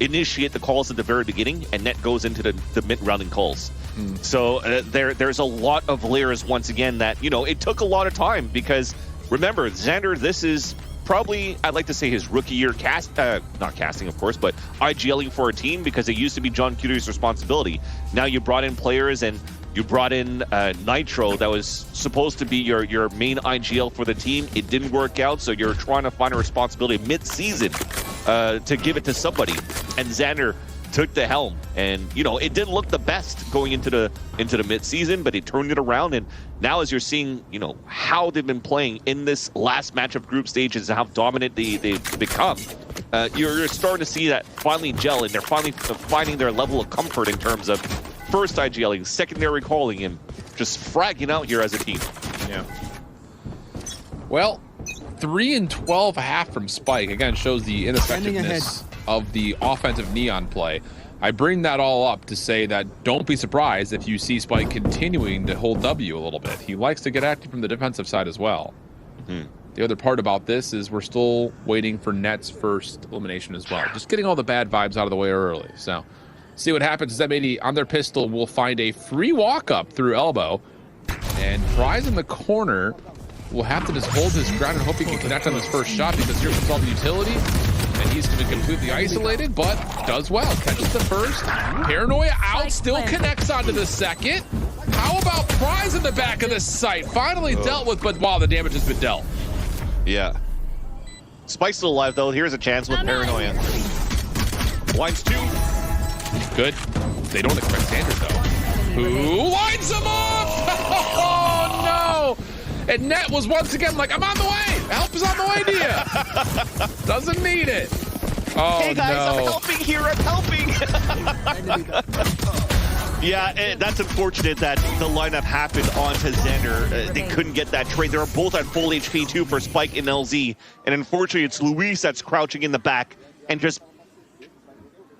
initiate the calls at the very beginning, and Net goes into the mid-rounding calls. So there's a lot of layers once again that, it took a lot of time because... Remember, Xander, this is probably, I'd like to say his rookie year not casting, of course, but IGLing for a team because it used to be John Cuter's responsibility. Now you brought in players and you brought in Nitro that was supposed to be your main IGL for the team. It didn't work out, so you're trying to find a responsibility mid-season to give it to somebody. And Xander took the helm, and it didn't look the best going into the mid-season, but he turned it around. And now as you're seeing how they've been playing in this last match of group stages and how dominant they've become, you're starting to see that finally gel, and they're finally finding their level of comfort in terms of first IGLing, secondary calling, and just fragging out here as a team. Yeah. Well, 3 and 12 half from Spike again shows the ineffectiveness of the offensive Neon play. I bring that all up to say that don't be surprised if you see Spike continuing to hold W a little bit. He likes to get active from the defensive side as well. The other part about this is we're still waiting for Net's first elimination as well. Just getting all the bad vibes out of the way early. So see what happens. M80 on their pistol will find a free walk up through elbow, and Prize in the corner will have to just hold his ground and hope he can connect on this first shot, because here comes all the utility, and he's going to be completely isolated, but does well. Catches the first. Paranoia out, still connects onto the second. How about Prize in the back of the site? Finally dealt with, but wow, the damage has been dealt. Yeah. Spike's still alive, though. Here's a chance with Paranoia. Lines 2. Good. They don't expect Xander, though. Who lines him up? Oh, no. And Net was once again like, I'm on the way. Help is on the way to you. Doesn't need it. Oh, hey, guys, no. I'm helping here. I'm helping. Yeah, that's unfortunate that the lineup happened onto Xander. They couldn't get that trade. They were both at full HP, too, for Spike and LZ. And unfortunately, it's Luis that's crouching in the back, and just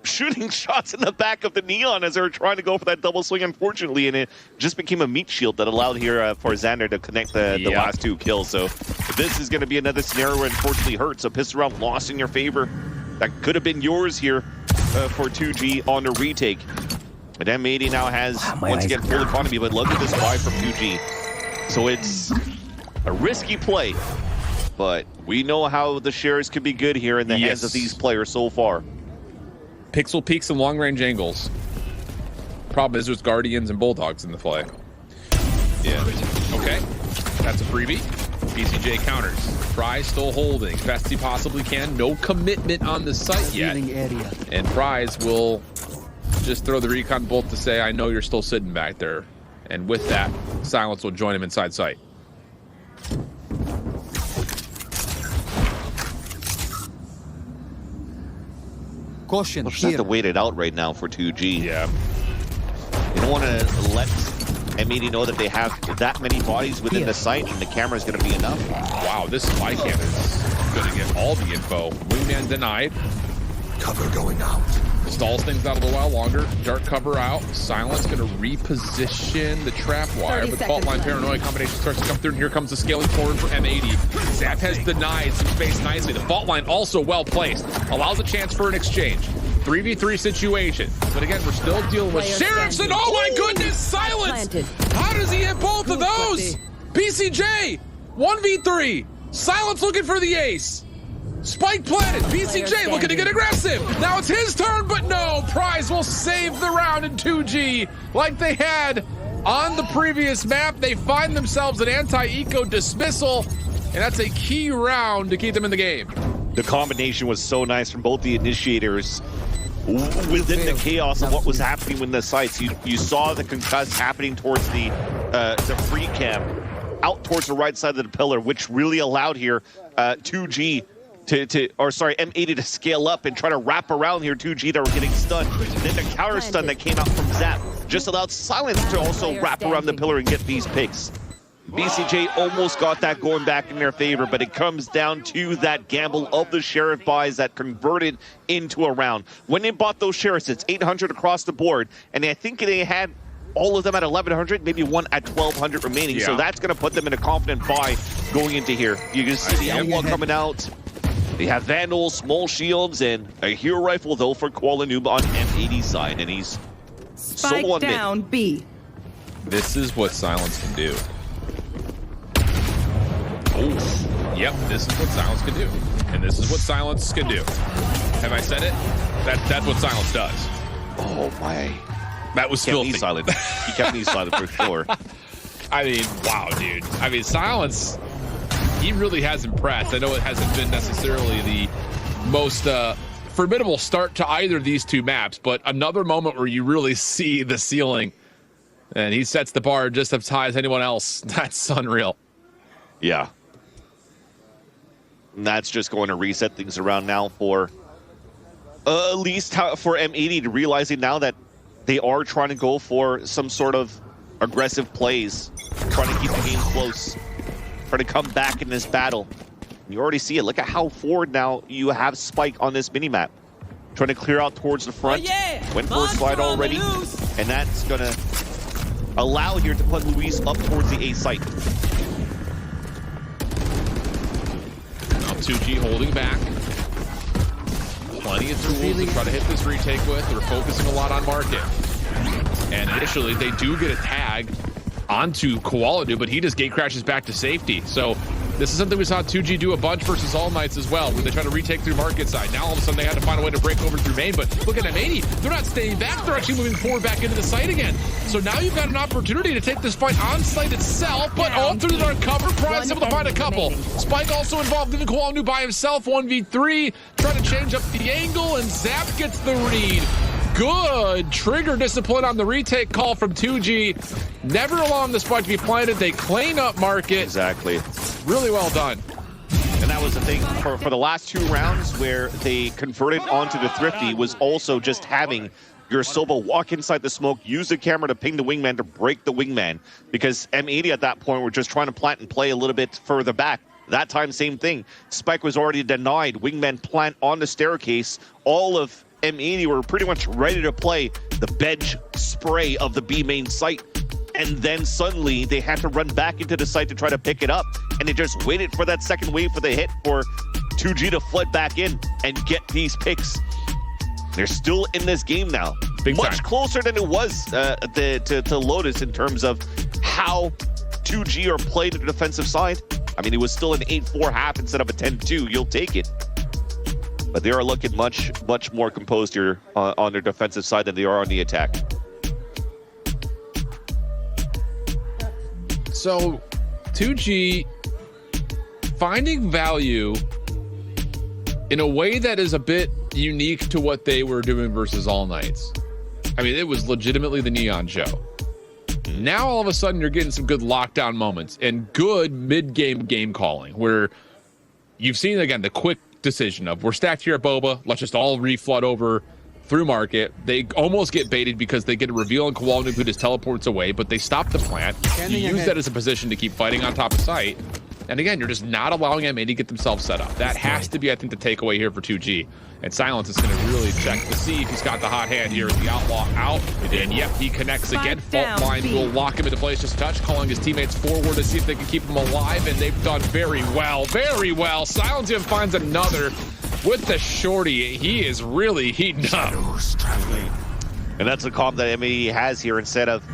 shooting shots in the back of the Neon as they were trying to go for that double swing, unfortunately, and it just became a meat shield that allowed here for Xander to connect the last 2 kills. So this is going to be another scenario where unfortunately hurts. A pistol round lost in your favor. That could have been yours here for 2G on a retake. But M80 now has, once again, full economy, but look at this buy from 2G. So it's a risky play, but we know how the shares can be good here in the hands of these players so far. Pixel peaks and long-range angles. Problem is there's Guardians and Bulldogs in the play. Yeah. Okay. That's a freebie. BCJ counters. Prize still holding. Best he possibly can. No commitment on the site yet. And Prize will just throw the recon bolt to say, I know you're still sitting back there. And with that, Silence will join him inside sight. Caution. We'll just have to wait it out right now for 2G. Yeah. You don't want to let M80 know that they have that many bodies within the site and the camera is going to be enough. Wow, this spy cannon is going to get all the info. Wingman denied. Cover going out. Stalls things out a little while longer. Dark cover out. Silence going to reposition the trap wire. But fault line paranoia combination starts to come through. And here comes the scaling forward for M80. Zap has denied some space nicely. The fault line also well placed. Allows a chance for an exchange. 3v3 situation. But again, we're still dealing with Sheriffs. And oh my goodness, Silence! How does he hit both of those? BCJ, 1v3. Silence looking for the ace. Spike planted. BCJ looking to get aggressive. Now it's his turn, but no. Prize will save the round in 2G like they had on the previous map. They find themselves an anti-eco dismissal, and that's a key round to keep them in the game. The combination was so nice from both the initiators. Within the chaos of what was happening in the sites, you saw the concuss happening towards the free cam, out towards the right side of the pillar, which really allowed here 2G M80 to scale up and try to wrap around here 2G that were getting stunned. Then the counter stun that came out from Zap just allowed Silence to also wrap around the pillar and get these picks. BCJ almost got that going back in their favor, but it comes down to that gamble of the Sheriff buys that converted into a round. When they bought those Sheriffs, it's 800 across the board, and I think they had all of them at 1,100, maybe one at 1,200 remaining. So that's going to put them in a confident buy going into here. You can see the M1 coming out. They have Vandals, small shields, and a hero rifle, though, for Kuala Noob on M80 side, and he's solo down B. This is what Silence can do. Oh, yep, this is what Silence can do. And this is what Silence can do. Have I said it? That's what Silence does. Oh, my. That was filthy. Silent. He kept me silent for sure. I mean, wow, dude. I mean, Silence, he really has impressed. I know it hasn't been necessarily the most formidable start to either of these two maps, but another moment where you really see the ceiling. And he sets the bar just as high as anyone else. That's unreal. Yeah. And that's just going to reset things around now for at least for M80 to realizing now that they are trying to go for some sort of aggressive plays, trying to keep the game close, trying to come back in this battle. You already see it. Look at how forward now you have Spike on this minimap. Trying to clear out towards the front. Went for a slide already. And that's going to allow here to put Luis up towards the A site. Now 2G holding back. Plenty of tools to try to hit this retake with. They're focusing a lot on market. And initially, they do get a tag onto Kuala, but he just gate crashes back to safety. So this is something we saw 2G do a bunch versus All Knights as well, when they try to retake through market side. Now all of a sudden they had to find a way to break over through main, but look at M80. They're not staying back. They're actually moving forward back into the site again. So now you've got an opportunity to take this fight on site itself, but all through the dark cover. Prize able to find a couple. Spike also involved in the Kuala by himself, 1v3, trying to change up the angle, and Zap gets the read. Good trigger discipline on the retake call from 2G. Never allowing the spike to be planted. They clean up market. Exactly. Really well done. And that was the thing for the last two rounds where they converted onto the Thrifty was also just having your Silva walk inside the smoke, use the camera to ping the wingman to break the wingman. Because M80 at that point were just trying to plant and play a little bit further back. That time, same thing. Spike was already denied. Wingman plant on the staircase. All of M80 were pretty much ready to play the bench spray of the B main site. And then suddenly they had to run back into the site to try to pick it up. And they just waited for that second wave for the hit for 2G to flood back in and get these picks. They're still in this game now. Much closer than it was to Lotus in terms of how 2G are played to the defensive side. I mean, it was still an 8-4 half instead of a 10-2. You'll take it. But they are looking much more composed here on their defensive side than they are on the attack. So 2G finding value in a way that is a bit unique to what they were doing versus All Knights. I mean, it was legitimately the Neon show. Now all of a sudden you're getting some good lockdown moments and good mid-game game calling where you've seen, again, the quick decision of we're stacked here at Boba, let's just all reflood over through market. They almost get baited because they get a reveal on Kowalnu who just teleports away, but they stop the plant. You use that as a position to keep fighting on top of site. And again, you're just not allowing M80 to get themselves set up. That has to be, I think, the takeaway here for 2G. And Silence is going to really check to see if he's got the hot hand here. Is the Outlaw out? And yep, he connects again. Fault line will lock him into place. Just touch, calling his teammates forward to see if they can keep him alive. And they've done very well, very well. Silence even finds another with the shorty. He is really heating up. And that's the comp that M80 has here. Instead of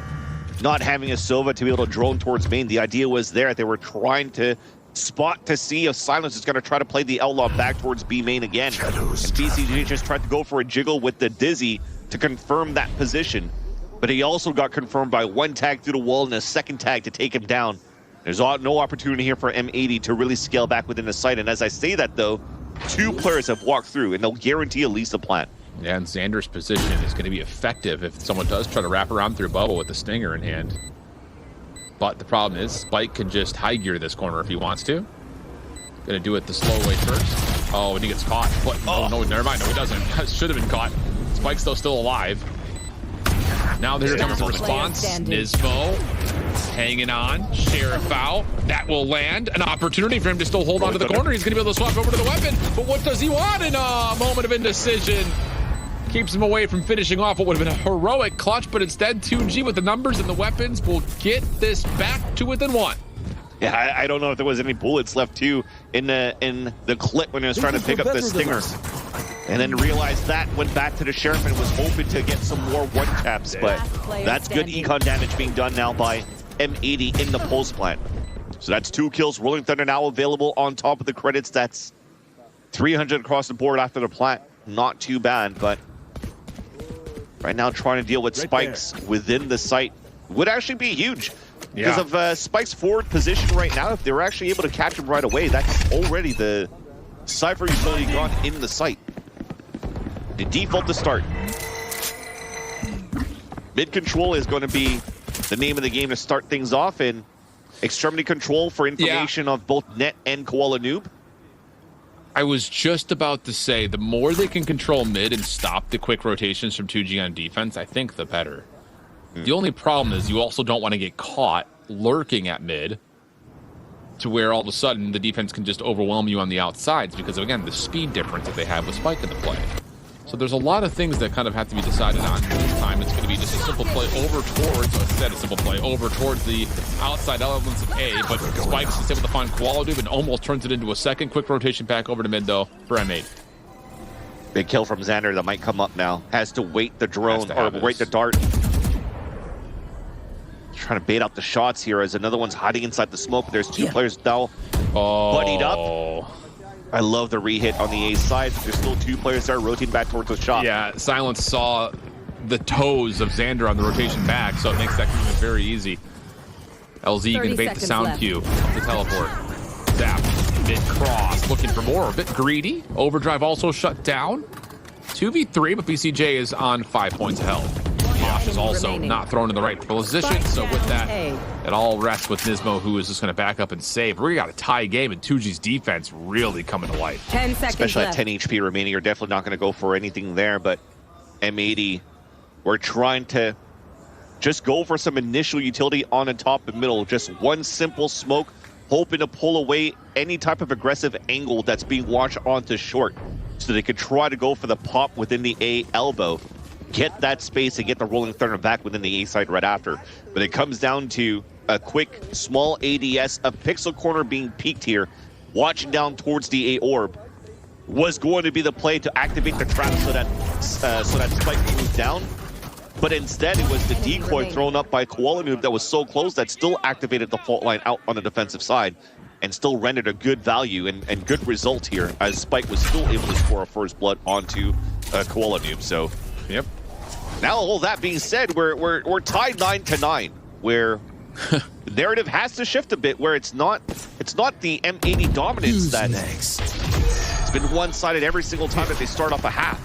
not having a Sova to be able to drone towards main, the idea was there. They were trying to spot to see if Silence is going to try to play the Outlaw back towards B main again. And BCG just tried to go for a jiggle with the Dizzy to confirm that position. But he also got confirmed by one tag through the wall and a second tag to take him down. There's no opportunity here for M80 to really scale back within the site. And as I say that, though, 2 players have walked through, and they'll guarantee at least a plant. Yeah, and Xander's position is going to be effective if someone does try to wrap around through Bubble with the Stinger in hand. But the problem is, Spike can just high gear this corner if he wants to. Gonna do it the slow way first. Oh, and he gets caught. What? Oh, no, never mind. No, he doesn't. Should have been caught. Spike's still alive. Now there comes the response. Nismo hanging on. Sheriff out. That will land. An opportunity for him to still hold on to the corner. He's going to be able to swap over to the weapon. But what does he want in a moment of indecision? Keeps him away from finishing off what would have been a heroic clutch, but instead 2G with the numbers and the weapons will get this back to within 1. Yeah, I don't know if there was any bullets left too in the clip when he was trying to pick up the Stinger. And then realized that, went back to the Sheriff and was hoping to get some more one taps, but that's good econ damage being done now by M80 in the pulse plant. So that's 2 kills. Rolling Thunder now available on top of the credits. That's 300 across the board after the plant. Not too bad, but right now trying to deal with spikes within the site would actually be huge. Because of Spike's forward position right now, if they were actually able to catch him right away, that's already the Cypher utility gone in the site. The default to start. Mid control is going to be the name of the game to start things off, and extremity control for information of both Net and Koala Noob. I was just about to say, the more they can control mid and stop the quick rotations from 2G on defense, I think the better. The only problem is you also don't want to get caught lurking at mid to where all of a sudden the defense can just overwhelm you on the outsides because of, again, the speed difference that they have with Spike in the play. So there's a lot of things that kind of have to be decided on. This time it's going to be just a simple play over towards, instead a simple play over towards the outside elements of A, but Spike's is able to find Koala and almost turns it into a second quick rotation back over to mid though for M8. Big kill from Xander that might come up now. Has to wait the drone, or wait the dart. Trying to bait out the shots here as another one's hiding inside the smoke. There's 2 players now buddied up. I love the re-hit on the A side. There's still 2 players there rotating back towards the shot. Yeah, Silence saw the toes of Xander on the rotation back, so it makes that very easy. LZ gonna bait the sound cue, the teleport. Zap, mid-cross, looking for more, a bit greedy. Overdrive also shut down. 2v3, but BCJ is on 5 points of health. Mosh is also not thrown in the right position, so with that, it all rests with Nismo, who is just going to back up and save. We got a tie game, and 2G's defense really coming to life. 10 seconds Especially left. at 10 HP remaining, you're definitely not going to go for anything there, but M80, we're trying to just go for some initial utility on the top and middle. Just one simple smoke, hoping to pull away any type of aggressive angle that's being watched onto short, so they could try to go for the pop within the A elbow, get that space and get the Rolling Thunder back within the A side right after. But it comes down to a quick, small ADS, a pixel corner being peaked here, watching down towards the A orb, was going to be the play to activate the trap so that Spike moved down. But instead, it was the decoy thrown up by Koala Noob that was so close that still activated the fault line out on the defensive side and still rendered a good value and good result here, as Spike was still able to score a first blood onto Koala Noob. So, yep. Now, all that being said, we're tied 9-9, where the narrative has to shift a bit, where it's not the M80 dominance that it's been one-sided every single time that they start off a half.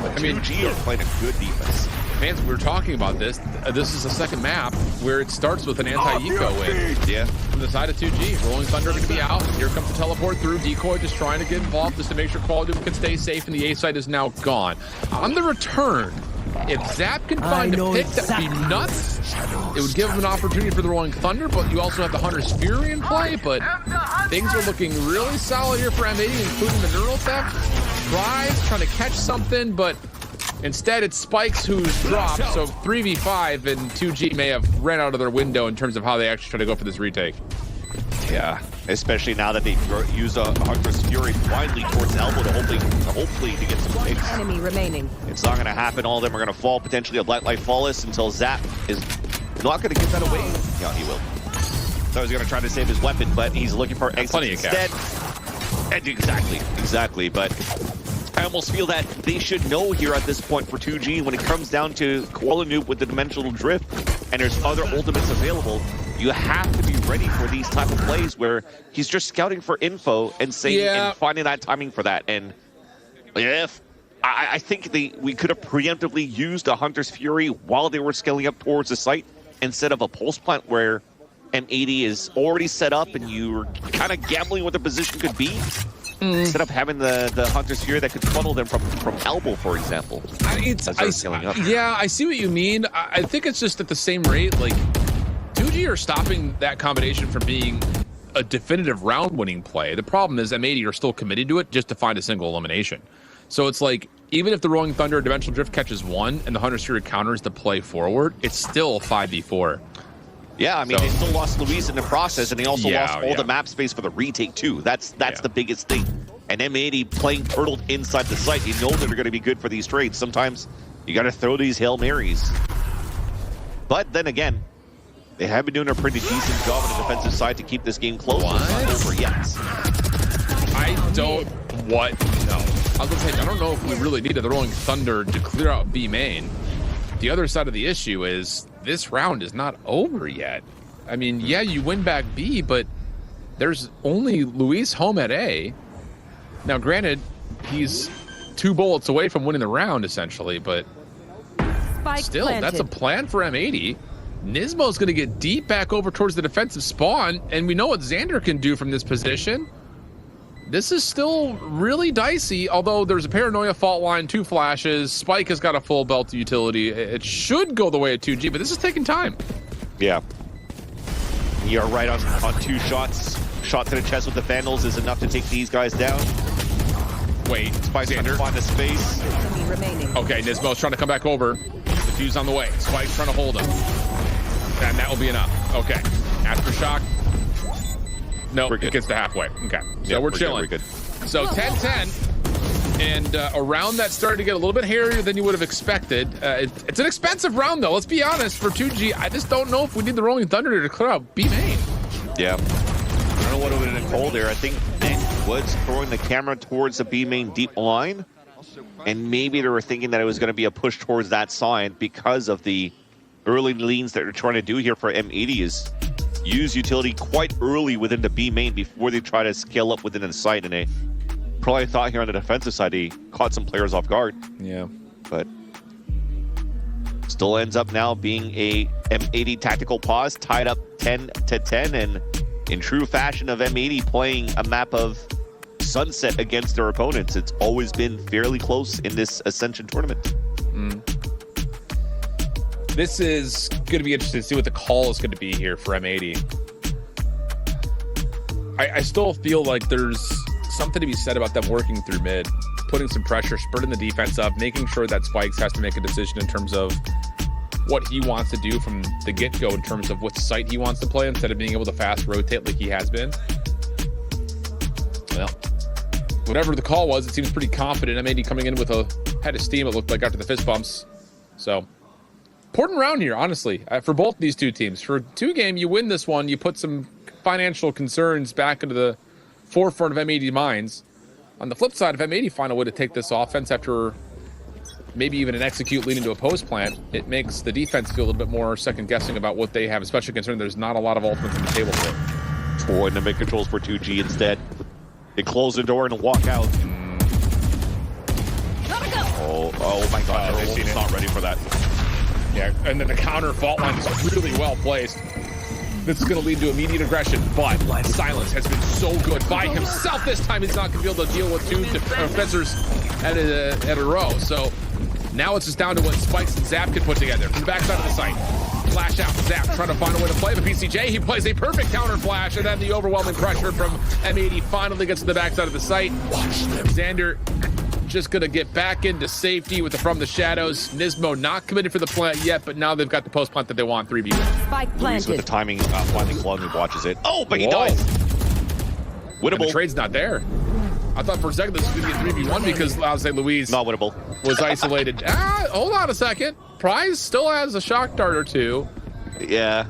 But 2G are playing a good defense. Fans, we were talking about this. This is the second map where it starts with an anti-eco win. Yeah. From the side of 2G. Rolling Thunder going to be out. Here comes the teleport through. Decoy just trying to get involved just to make sure Quality can stay safe, and the A side is now gone. On the return, if Zap can find a pick that would be nuts, it would give him an opportunity for the Rolling Thunder, but you also have the Hunter's Fury in play, but things are looking really solid here for M80, including the neural theft. Trying to catch something, but instead, it's Spikes who's dropped, so 3v5, and 2G may have ran out of their window in terms of how they actually try to go for this retake. Yeah, especially now that they use a Hunter's Fury blindly towards elbow to hopefully to get some picks. Enemy remaining. It's not going to happen. All of them are going to fall, potentially a Black Light Flawless, until Zap is not going to give that away. Yeah, he will. So he's going to try to save his weapon, but he's looking for exits instead. And exactly, but I almost feel that they should know here at this point for 2G when it comes down to Koala Noob with the Dimensional Drift and there's other ultimates available, you have to be ready for these type of plays where he's just scouting for info and saying and finding that timing for that. And if I think we could have preemptively used a Hunter's Fury while they were scaling up towards the site instead of a pulse plant where M80 is already set up and you're kind of gambling what the position could be. Instead of having the Hunter's Fury that could funnel them from elbow, for example. Yeah, I see what you mean. I think it's just at the same rate, like 2G are stopping that combination from being a definitive round-winning play. The problem is M80 are still committed to it just to find a single elimination. So it's like, even if the Rolling Thunder or Dimensional Drift catches one and the Hunter's Fury counters the play forward, it's still 5v4. Yeah, I mean, they still lost Luis in the process, and they also lost all the map space for the retake, too. That's the biggest thing. And M80 playing turtled inside the site, you know that they're going to be good for these trades. Sometimes you got to throw these Hail Marys. But then again, they have been doing a pretty decent job on the defensive side to keep this game close. It's not over yet. No. I was going to say, I don't know if we really needed the Rolling Thunder to clear out B main. The other side of the issue is this round is not over yet. I mean, yeah, you win back B, but there's only Luis home at A. Now, granted, he's 2 bullets away from winning the round, essentially, but still, that's a plan for M80. Nismo's going to get deep back over towards the defensive spawn, and we know what Xander can do from this position. This is still really dicey, although there's a Paranoia fault line, 2 flashes. Spike has got a full belt utility. It should go the way of 2G, but this is taking time. Yeah. You're right on 2 shots. Shot to the chest with the Vandals is enough to take these guys down. Wait, Spike's trying to find a space. Okay, Nismo's trying to come back over. The fuse on the way. Spike's trying to hold him. And that will be enough. Okay. Aftershock. No, it gets to halfway. Okay, so we're chilling. We're good. So 10-10, and a round that started to get a little bit hairier than you would have expected. It's an expensive round, though. Let's be honest. For 2G, I just don't know if we need the Rolling Thunder to clear out B main. Yeah. I don't know what it would have been called there. I think Nick was throwing the camera towards the B main deep line, and maybe they were thinking that it was going to be a push towards that side because of the early leans that they're trying to do here for M80 is use utility quite early within the B main before they try to scale up within the site, and they probably thought here on the defensive side he caught some players off guard. Yeah. But still ends up now being a M80 tactical pause, tied up 10-10, and in true fashion of M80 playing a map of Sunset against their opponents, it's always been fairly close in this Ascension tournament. This is going to be interesting to see what the call is going to be here for M80. I still feel like there's something to be said about them working through mid, putting some pressure, spurting the defense up, making sure that Spikes has to make a decision in terms of what he wants to do from the get-go in terms of what site he wants to play instead of being able to fast rotate like he has been. Well, whatever the call was, it seems pretty confident. M80 coming in with a head of steam, it looked like, after the fist bumps. So, important round here, honestly, for both these two teams. For 2-game, you win this one, you put some financial concerns back into the forefront of M80 minds. On the flip side, if M80 find a way to take this offense after maybe even an execute leading to a post plant, it makes the defense feel a little bit more second guessing about what they have, especially considering there's not a lot of ultimates on the table for it. Troy to make controls for 2G instead. They close the door and walk out. Oh my god, they're not ready for that. Yeah, and then the counter fault line is really well placed. This is going to lead to immediate aggression, but Silence has been so good by himself this time. He's not going to be able to deal with two defenders at a row. So now it's just down to what Spikes and Zap can put together from the backside of the site. Flash out, Zap trying to find a way to play, but BCJ, he plays a perfect counter flash, and then the overwhelming pressure from M80 finally gets to the backside of the site. Xander just going to get back into safety with the from the shadows. Nismo not committed for the plant yet, but now they've got the post plant that they want. 3v1. Spike planted. With the timing, finally Klugman watches it. Oh, but he dies. Winnable. And the trade's not there. I thought for a second this was going to be a 3v1 because I'll say Louise not winnable. Was isolated. Hold on a second. Prize still has a shock dart or two. Yeah.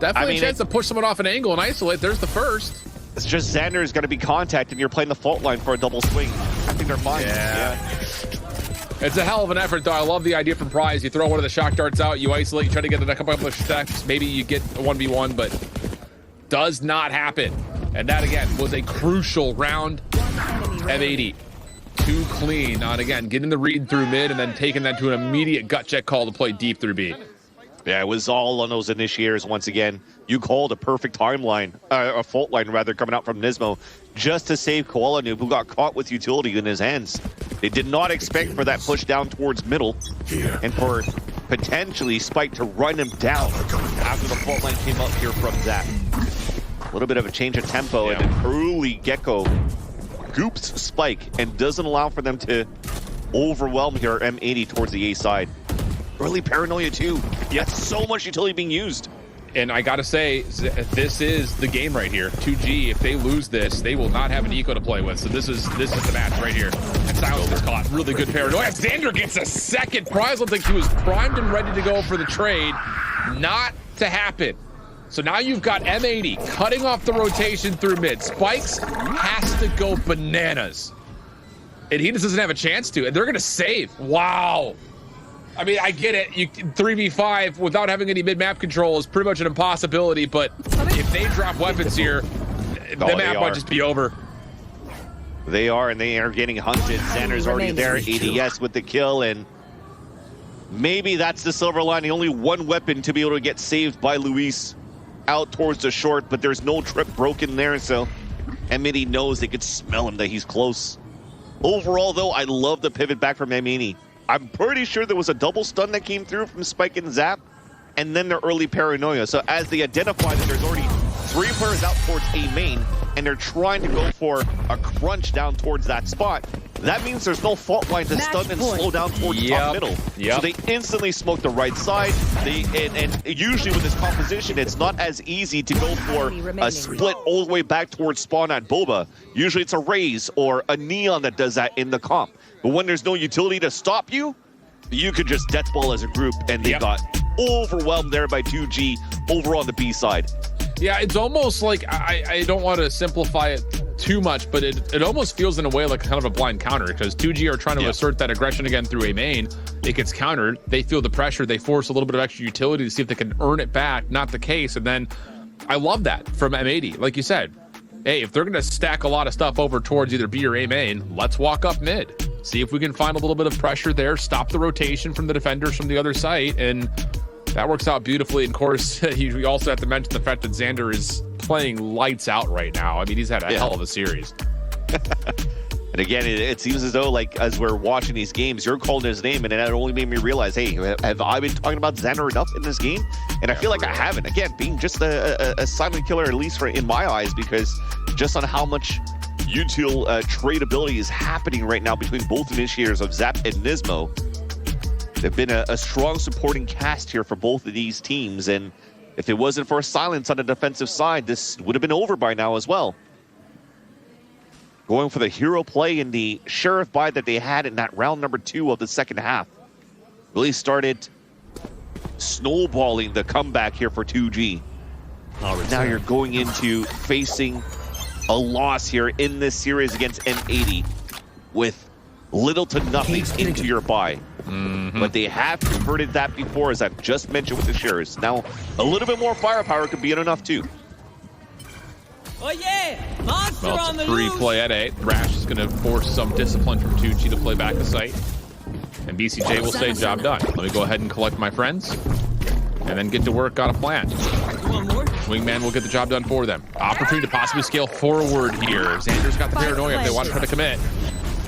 Definitely a chance to push someone off an angle and isolate. There's the first. It's just Xander is going to be contacted and you're playing the fault line for a double swing. I think they're fine. Yeah. It's a hell of an effort, though. I love the idea from Prize. You throw one of the shock darts out, you isolate, you try to get a couple of steps. Maybe you get a 1v1, but does not happen. And that, again, was a crucial round. M80. Too clean on, again, getting the read through mid and then taking that to an immediate gut check call to play deep through B. Yeah, it was all on those initiators once again. You called a perfect timeline, a fault line rather, coming out from Nismo just to save Koala Noob, who got caught with utility in his hands. They did not expect for that push down towards middle and for potentially Spike to run him down after the fault line came up here from Zach. A little bit of a change of tempo, and an early Gecko goops Spike and doesn't allow for them to overwhelm here M80 towards the A side. Early paranoia too. Yes, so much utility being used. And I gotta say, this is the game right here. 2G, if they lose this, they will not have an eco to play with. So this is the match right here. And Silence is caught. Really good paranoia. Xander gets a second prize. Looks like he was primed and ready to go for the trade. Not to happen. So now you've got M80 cutting off the rotation through mid. Spikes has to go bananas. And he just doesn't have a chance to. And they're gonna save. Wow. I mean, I get it. You 3v5 without having any mid-map control is pretty much an impossibility, but if they drop weapons here, the map might just be over. They are, and they are getting hunted. Xander's already there, ADS with the kill, and maybe that's the silver lining. Only one weapon to be able to get saved by Luis out towards the short, but there's no trip broken there, so M80 knows they could smell him, that he's close. Overall, though, I love the pivot back from M80. I'm pretty sure there was a double stun that came through from Spike and Zap, and then their early paranoia. So as they identify that there's already 3 players out towards A main, and they're trying to go for a crunch down towards that spot, that means there's no fault line to stun and slow down towards top middle. So they instantly smoke the right side. And usually with this composition, it's not as easy to go for a split all the way back towards spawn at Boba. Usually it's a Raze or a Neon that does that in the comp. But when there's no utility to stop you, you could just death ball as a group, and they got overwhelmed there by 2G over on the B side. Yeah, it's almost like, I don't want to simplify it too much, but it almost feels in a way like kind of a blind counter, because 2G are trying to assert that aggression again through A main. It gets countered. They feel the pressure. They force a little bit of extra utility to see if they can earn it back. Not the case. And then I love that from M80. Like you said, hey, if they're going to stack a lot of stuff over towards either B or A main, let's walk up mid. See if we can find a little bit of pressure there, stop the rotation from the defenders from the other site, and that works out beautifully. And of course, we also have to mention the fact that Xander is playing lights out right now. I mean, he's had a hell of a series. And again, it seems as though, like, as we're watching these games, you're calling his name, and it only made me realize, hey, have I been talking about Xander enough in this game? And I feel like I haven't. Again, being just a silent killer, at least in my eyes, because just on how much util tradability is happening right now between both initiators of Zap and Nismo. They've been a strong supporting cast here for both of these teams, and if it wasn't for a silence on the defensive side, this would have been over by now as well. Going for the hero play in the Sheriff buy that they had in that round number 2 of the second half. Really started snowballing the comeback here for 2G. Now you're going into facing a loss here in this series against M80 with little to nothing into your buy. But they have converted that before, as I've just mentioned with the shares. Now, a little bit more firepower could be enough too. Oh yeah! Monster Well, on it's the a free loose! play at 8. Thrash is going to force some discipline from 2G to play back the site. And BCJ will say, job done. Let me go ahead and collect my friends. And then get to work on a plan. One more. Wingman will get the job done for them. Opportunity to possibly scale forward here. Xander's got the paranoia if they want to try to commit.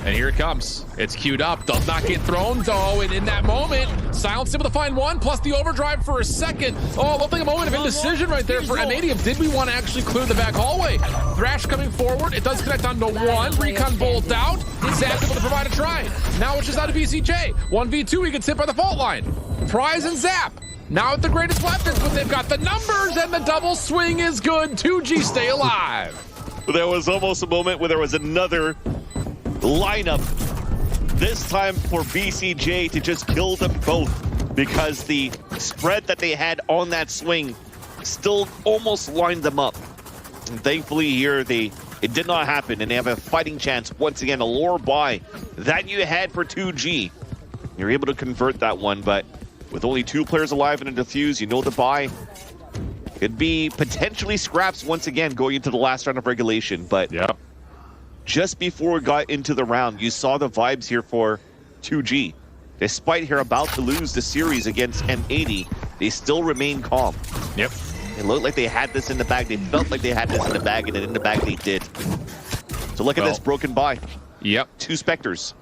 And here it comes. It's queued up. Does not get thrown, though. And in that moment, Silence able to find one, plus the overdrive for a second. Oh, looks like a moment of indecision right there for M80. Did we want to actually clear the back hallway? Thrash coming forward. It does connect onto one. Recon bolt out. Zap able to provide a try. Now it's just out of BCJ. 1v2, he gets hit by the fault line. Prize and Zap. Now with the greatest weapons, but they've got the numbers, and the double swing is good. 2G stay alive. There was almost a moment where there was another lineup, this time for BCJ to just kill them both, because the spread that they had on that swing still almost lined them up. And thankfully here it did not happen, and they have a fighting chance once again. A lure buy that you had for 2G. You're able to convert that one, but with only 2 players alive in a defuse, you know the buy could be potentially scraps once again going into the last round of regulation. But Yep. just before we got into the round, you saw the vibes here for 2G. Despite here about to lose the series against M80, they still remain calm. Yep. It looked like they had this in the bag. They felt like they had this in the bag, and in the bag they did. So look at this broken buy. Yep. 2 Spectres.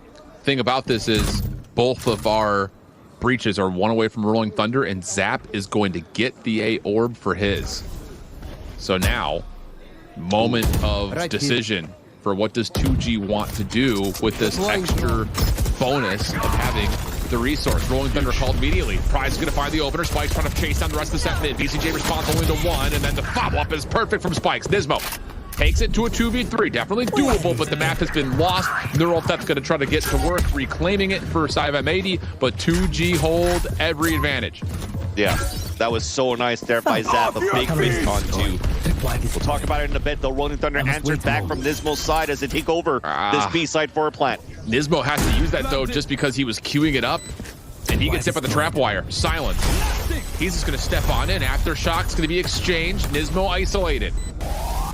Thing about this is both of our breaches are 1 away from Rolling Thunder, and Zap is going to get the A orb for his. So now, moment of decision for what does 2G want to do with this extra bonus of having the resource. Rolling Thunder called immediately. Prize is going to find the opener. Spikes trying to chase down the rest of the set mid. BCJ responds only to 1, and then the follow-up is perfect from Spikes. Nismo takes it to a 2v3. Definitely doable, but the map has been lost. Neural Theft's going to try to get to work reclaiming it for side of M80, but 2G hold every advantage. Yeah, that was so nice there by Zap. A big face con too. We'll talk about it in a bit, though. Rolling Thunder answered back from Nismo's side as they take over this B side for a plant. Nismo has to use that, though, just because he was queuing it up, and he gets hit by the trap wire. Silence. He's just going to step on in. Aftershock's going to be exchanged. Nismo isolated.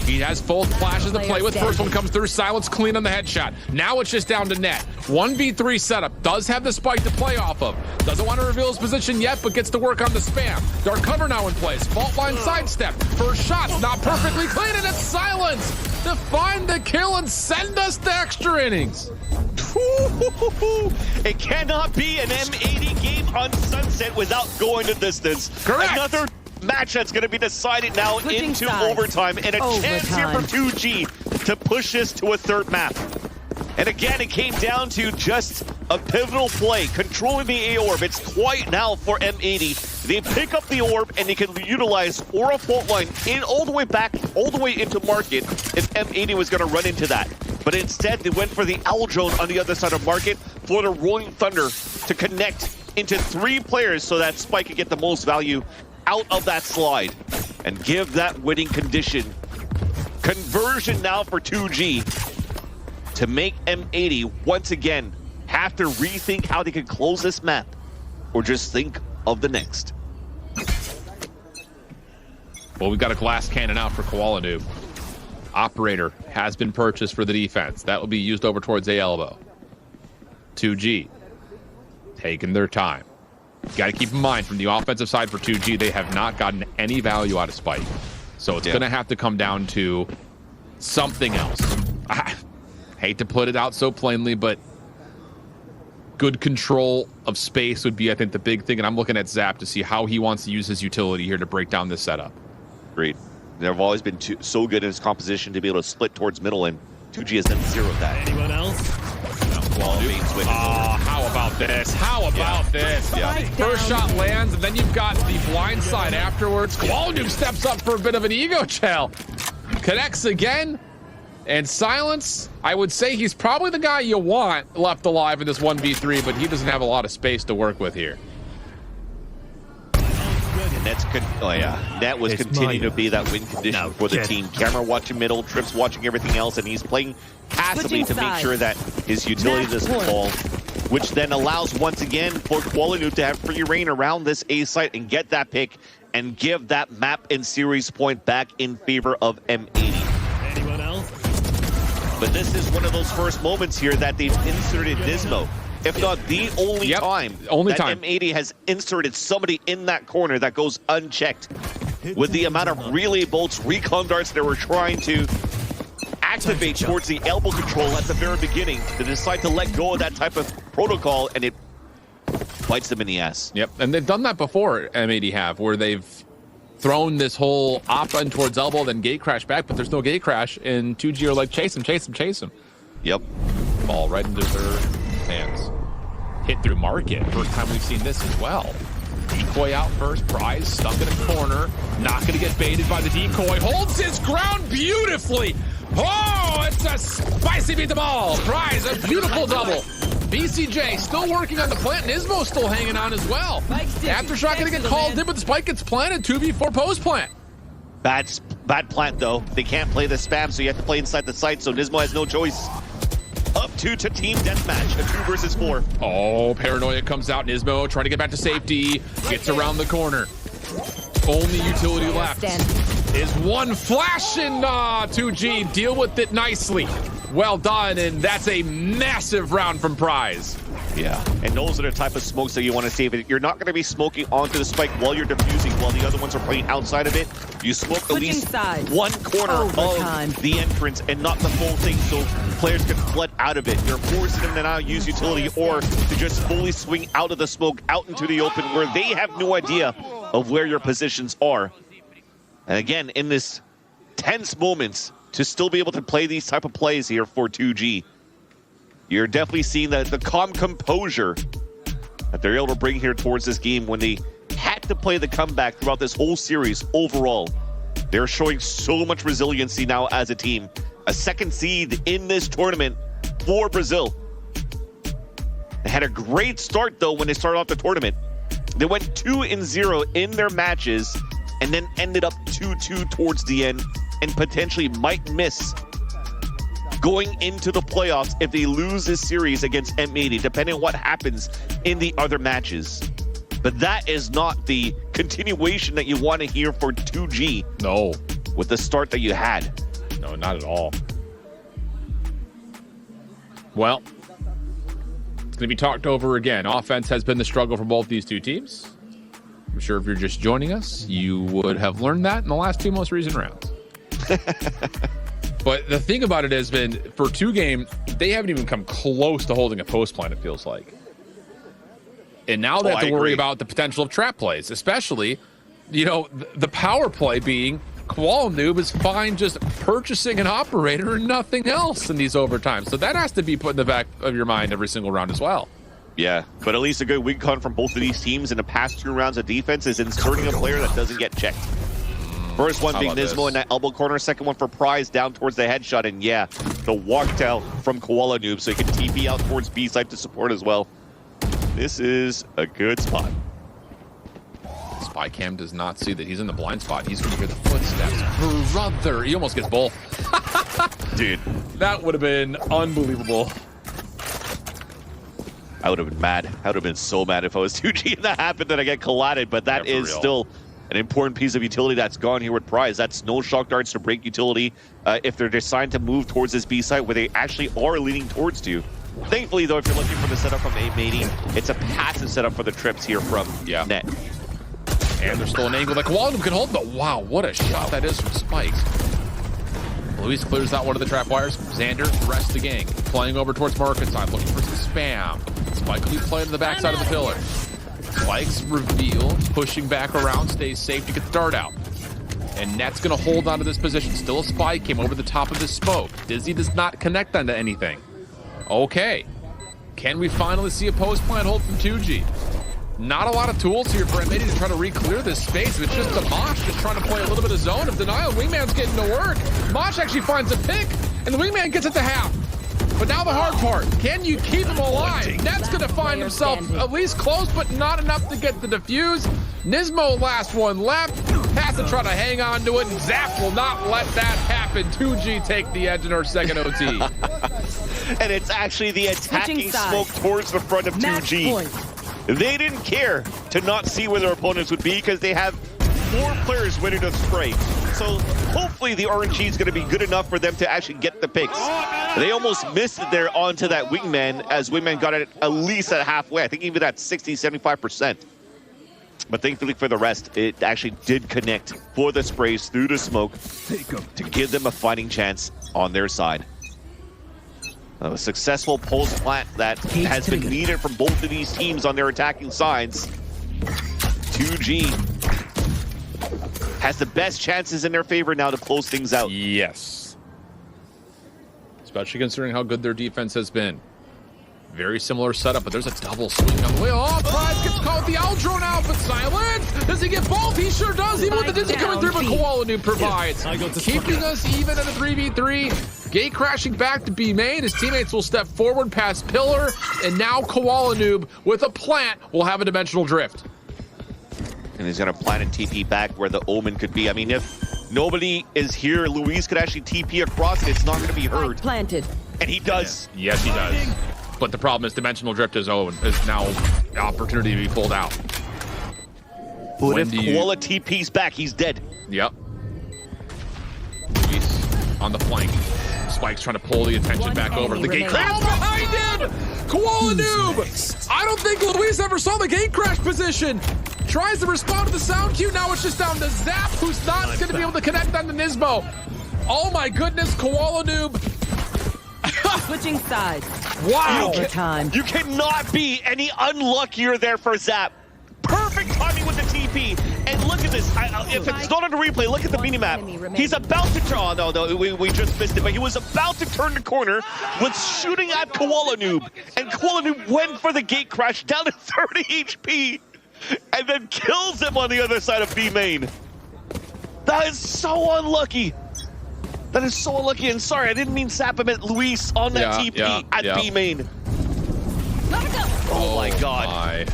He has full flashes to play with. First one comes through. Silence clean on the headshot. Now it's just down to net. 1v3 setup. Does have the spike to play off of. Doesn't want to reveal his position yet, but gets to work on the spam. Dark cover now in place. Fault line sidestep. First shot's not perfectly clean, and it's Silence to find the kill and send us to extra innings. It cannot be an M80 game on Sunset without going the distance. Correct. Another match that's going to be decided now into overtime, and a chance here for 2G to push this to a 3rd map. And again, it came down to just a pivotal play, controlling the A orb. It's quiet now for M80. They pick up the orb, and they can utilize Aura fault line in all the way back, all the way into market if M80 was going to run into that. But instead, they went for the Owl Drone on the other side of market for the Rolling Thunder to connect into 3 players so that Spike can get the most value out of that slide and give that winning condition. Conversion now for 2G to make M80 once again have to rethink how they can close this map, or just think of the next. Well, we've got a glass cannon out for Koala Noob. Operator has been purchased for the defense. That will be used over towards A elbow. 2G taking their time. Got to keep in mind, from the offensive side for 2G, they have not gotten any value out of Spike. So it's going to have to come down to something else. Hate to put it out so plainly, but good control of space would be, I think, the big thing. And I'm looking at Zap to see how he wants to use his utility here to break down this setup. Great. They've always been so good in his composition to be able to split towards middle, and 2G has done zero of that. Anyone else? How about this? How about this? Yeah. First shot lands, and then you've got the blind side afterwards. Quality steps up for a bit of an ego shell. Connects again. And Silence, I would say he's probably the guy you want left alive in this 1v3, but he doesn't have a lot of space to work with here. Net was continuing to be that win condition for the team. Camera watching middle, Trips watching everything else, and he's playing passively to make sure that his utility doesn't fall, which then allows once again for Qualinoob to have free reign around this A site and get that pick and give that map and series point back in favor of M80. Anyone else? But this is one of those first moments here that they've inserted Nismo. If not the only time that M80 has inserted somebody in that corner that goes unchecked. With the amount of relay bolts, recon darts that were trying to activate towards the elbow control at the very beginning, they decide to let go of that type of protocol, and it bites them in the ass. Yep, and they've done that before, M80 have, where they've thrown this whole op run towards elbow, then gate crash back, but there's no gate crash, and 2G are like, chase him, chase him, chase him. Yep. Ball right into their hands. Hit through market. First time we've seen this as well. Decoy out first. Prize stuck in a corner. Not going to get baited by the decoy. Holds his ground beautifully. Oh, it's a spicy beat the ball. Prize, a beautiful double. BCJ still working on the plant. Nismo still hanging on as well. Aftershock going to get called in, but the spike gets planted. 2v4 post plant. Bad plant, though. They can't play the spam, so you have to play inside the site, so Nismo has no choice. Up 2 to team deathmatch, a 2 versus 4. Oh, Paranoia comes out. Nismo trying to get back to safety. Gets around the corner. Only utility left is one flash, and 2G deal with it nicely. Well done, and that's a massive round from Prize. Yeah, and those are the type of smokes that you want to save. You're not going to be smoking onto the spike while you're defusing, while the other ones are playing outside of it. You smoke at least one corner of the entrance and not the full thing, so players can flood out of it. You're forcing them to now use utility or to just fully swing out of the smoke, out into the open, where they have no idea of where your positions are. And again, in this tense moments, to still be able to play these type of plays here for 2G, you're definitely seeing the calm composure that they're able to bring here towards this game when they had to play the comeback throughout this whole series overall. They're showing so much resiliency now as a team. A second seed in this tournament for Brazil. They had a great start, though, when they started off the tournament. They went 2-0 in their matches and then ended up 2-2 towards the end and potentially might miss going into the playoffs if they lose this series against M80, depending on what happens in the other matches. But that is not the continuation that you want to hear for 2G. No. With the start that you had. No, not at all. Well, it's going to be talked over again. Offense has been the struggle for both these two teams. I'm sure if you're just joining us, you would have learned that in the last 2 most recent rounds. But the thing about it has been, for 2 game, they haven't even come close to holding a post plan, it feels like. And now they have to worry about the potential of trap plays, especially, you know, the power play being Qualinoob is fine just purchasing an operator and nothing else in these overtimes. So that has to be put in the back of your mind every single round as well. Yeah, but at least a good win con from both of these teams in the past 2 rounds of defense is inserting a player that doesn't get checked. First one being Nismo in that elbow corner, second one for Prize down towards the headshot, and yeah, the walk out from Qualinoob so he can TP out towards B side to support as well. This is a good spot. Spy cam does not see that he's in the blind spot. He's going to hear the footsteps. Brother, he almost gets both. Dude, that would have been unbelievable. I would have been mad. I would have been so mad if I was 2G and that happened and I get collided, but that is still an important piece of utility that's gone here with Prize. That's no shock darts to break utility if they're deciding to move towards this B site where they actually are leaning towards you. Thankfully, though, if you're looking for the setup from M80, it's a passive setup for the trips here from Net. And there's still an angle that Qualinoob can hold, but wow, what a shot that is from Spikes. Luis clears out one of the trap wires. Xander, the rest of the gang, playing over towards market side, looking for some spam. Spike will be playing to the backside of the pillar. Spike's reveal, pushing back around, stays safe to get the dart out. And Net's going to hold onto this position. Still a spike, came over the top of this smoke. Dizzy does not connect onto anything. Okay. Can we finally see a post plant hold from 2G? Not a lot of tools here for M80 to try to re-clear this space. It's just the Mosh just trying to play a little bit of zone of denial. Wingman's getting to work. Mosh actually finds a pick, and the Wingman gets it to half. But now the hard part, can you keep him alive? Net's gonna find himself at least close, but not enough to get the defuse. Nismo last one left, has to try to hang on to it, and Zap will not let that happen. 2G take the edge in our second OT. And it's actually the attacking smoke towards the front of 2G. They didn't care to not see where their opponents would be because they have 4 players ready to spray. So hopefully the RNG is going to be good enough for them to actually get the picks. They almost missed it there onto that Wingman, as Wingman got it at least at halfway. I think even at 60, 75%. But thankfully for the rest, it actually did connect for the sprays through the smoke to give them a fighting chance on their side. A successful pulse plant that has been needed from both of these teams on their attacking sides. 2G has the best chances in their favor now to close things out. Yes. Especially considering how good their defense has been. Very similar setup, but there's a double swing on the way. Oh, Prize gets caught with the owl drone out, but silence! Does he get both? He sure does, even with the Dizzy coming through, but Koala Noob provides. Keeping us even at a 3v3. Gate crashing back to B main. His teammates will step forward past Pillar, and now Koala Noob with a plant will have a dimensional drift. And he's gonna plant and TP back where the Omen could be. I mean, if nobody is here, Luis could actually TP across it. It's not gonna be heard. Planted. And he does. Yeah. Yes, he does. But the problem is dimensional drift is now the opportunity to be pulled out. But if Koala TP's back, he's dead. Yep. Luis on the flank. Spike's trying to pull the attention back over. The gate crash behind him! Koala Noob! I don't think Luis ever saw the gate crash position. Tries to respond to the sound cue. Now it's just down to Zap, who's not going to be able to connect on the Nismo. Oh my goodness, Koala Noob. Switching sides. Wow. You cannot be any unluckier there for Zap. Perfect timing with the TP. And look at this. If it's not on the replay, look at the minimap. He's about to turn. Oh, no, we just missed it. But he was about to turn the corner, was shooting at Koala Noob. And Koala Noob went for the gate crash down to 30 HP. And then kills him on the other side of B main. That is so unlucky. That is so unlucky. And sorry, I didn't mean Zap. I meant Luis on that TP at B main. Oh my God. My.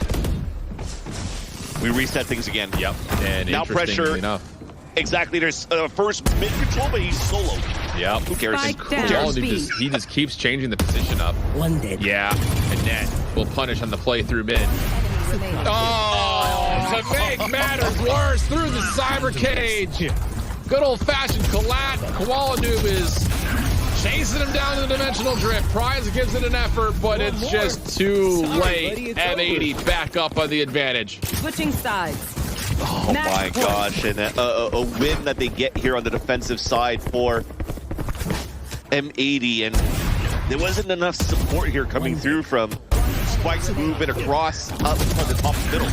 We reset things again. Yep. And now pressure. Enough. Exactly. There's first mid control, but he's solo. Yep. Who cares? He just keeps changing the position up. One dead. Yeah. And Net will punish on the play through mid. Oh, to make matters worse, through the cyber cage. Good old-fashioned collat. Koala Noob is chasing him down to the dimensional drift. Prize gives it an effort, but it's just too late. M80 back up on the advantage. Switching sides. Oh my gosh, and a win that they get here on the defensive side for M80, and there wasn't enough support here coming through from Spike's movement across up from the top middle.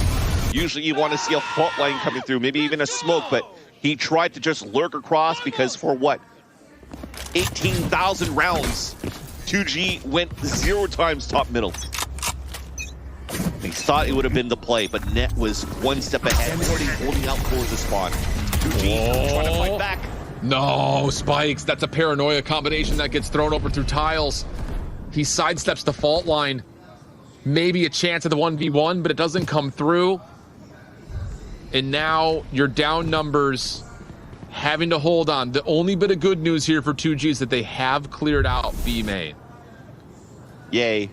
Usually you want to see a fault line coming through, maybe even a smoke, but he tried to just lurk across because for what? 18,000 rounds. 2G went 0 times top middle. He thought it would have been the play, but Net was one step ahead, already holding out for the spawn. 2G trying to fight back. No, Spikes. That's a paranoia combination that gets thrown over through tiles. He sidesteps the fault line. Maybe a chance at the 1v1, but it doesn't come through. And now your down numbers having to hold on. The only bit of good news here for 2G is that they have cleared out B main. Yay.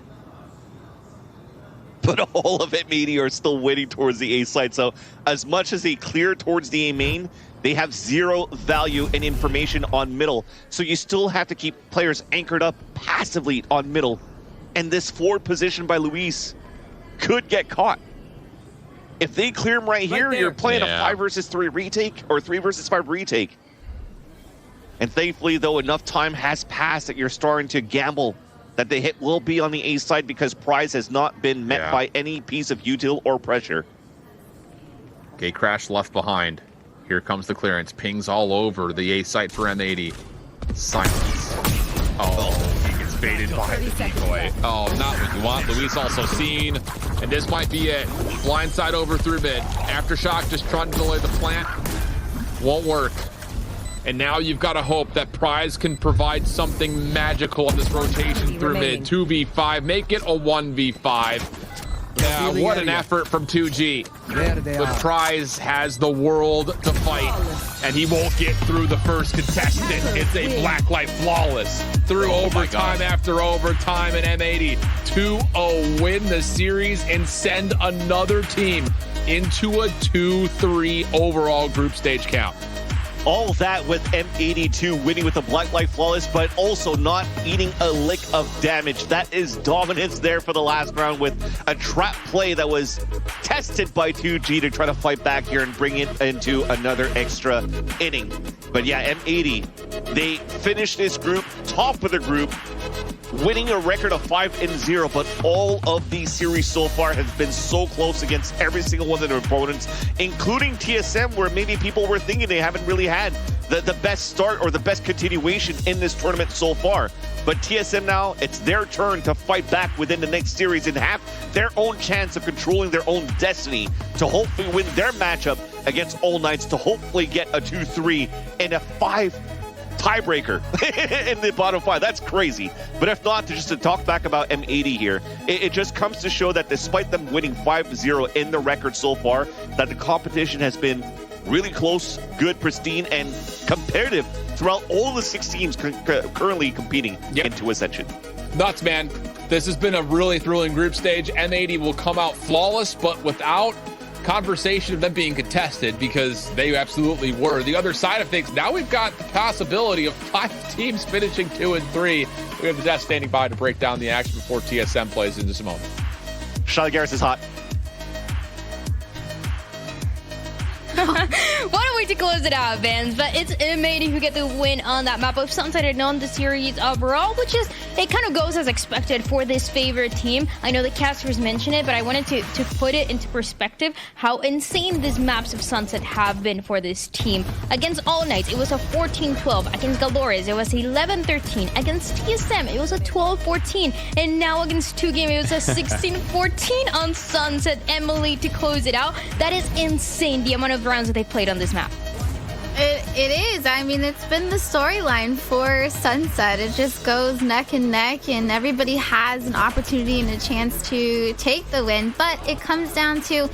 But all of M80 are still waiting towards the A side. So as much as they clear towards the A main, they have 0 value and information on middle. So you still have to keep players anchored up passively on middle. And this forward position by Luis could get caught. If they clear him right here, you're playing a 5 versus 3 retake or 3 versus 5 retake. And thankfully, though, enough time has passed that you're starting to gamble that the hit will be on the A side because Prize has not been met by any piece of util or pressure. Gate crash left behind. Here comes the clearance. Pings all over the A site for M80. Silence. Oh, he gets baited by the decoy. Oh, not what you want. Luis also seen. And this might be it. Blindside over through mid. Aftershock just trying to delay the plant. Won't work. And now you've got to hope that Prize can provide something magical on this rotation through mid. 2v5. Make it a 1v5. Yeah, what an effort from 2G. But Prize has the world to fight, and he won't get through the first contestant. It's a blacklight flawless through overtime after overtime, and M80 2-0 win the series and send another team into a 2-3 overall group stage count. All that with M82 winning with the Blacklight Flawless, but also not eating a lick of damage. That is dominance there for the last round with a trap play that was tested by 2G to try to fight back here and bring it into another extra inning. But yeah, M80, they finished this group, top of the group, winning a record of 5-0, but all of these series so far has been so close against every single one of their opponents, including TSM, where maybe people were thinking they haven't really had the best start or the best continuation in this tournament so far. But TSM now, it's their turn to fight back within the next series and have their own chance of controlling their own destiny to hopefully win their matchup against All Knights to hopefully get a 2-3 and a 5 tiebreaker in the bottom 5. That's crazy. But if not, to talk back about M80 here, it just comes to show that despite them winning 5-0 in the record so far, that the competition has been really close, good, pristine, and competitive throughout all the 6 teams currently competing into Ascension. Nuts, man. This has been a really thrilling group stage. M80 will come out flawless, but without conversation of them being contested, because they absolutely were. The other side of things, now we've got the possibility of 5 teams finishing 2 and 3. We have the desk standing by to break down the action before TSM plays in just a moment. Charlie Garris is hot. What a way to close it out, fans. But it's M80 who get the win on that map of Sunset and on the series overall, which is, it kind of goes as expected for this favorite team. I know the casters mentioned it, but I wanted to put it into perspective how insane these maps of Sunset have been for this team. Against All Knights, it was a 14-12. Against Galores, it was 11-13. Against TSM, it was a 12-14. And now against 2Game, it was a 16-14 on Sunset. Emily to close it out. That is insane, the amount of rounds that they played on this map. It is. I mean, it's been the storyline for Sunset. It just goes neck and neck, and everybody has an opportunity and a chance to take the win. But it comes down to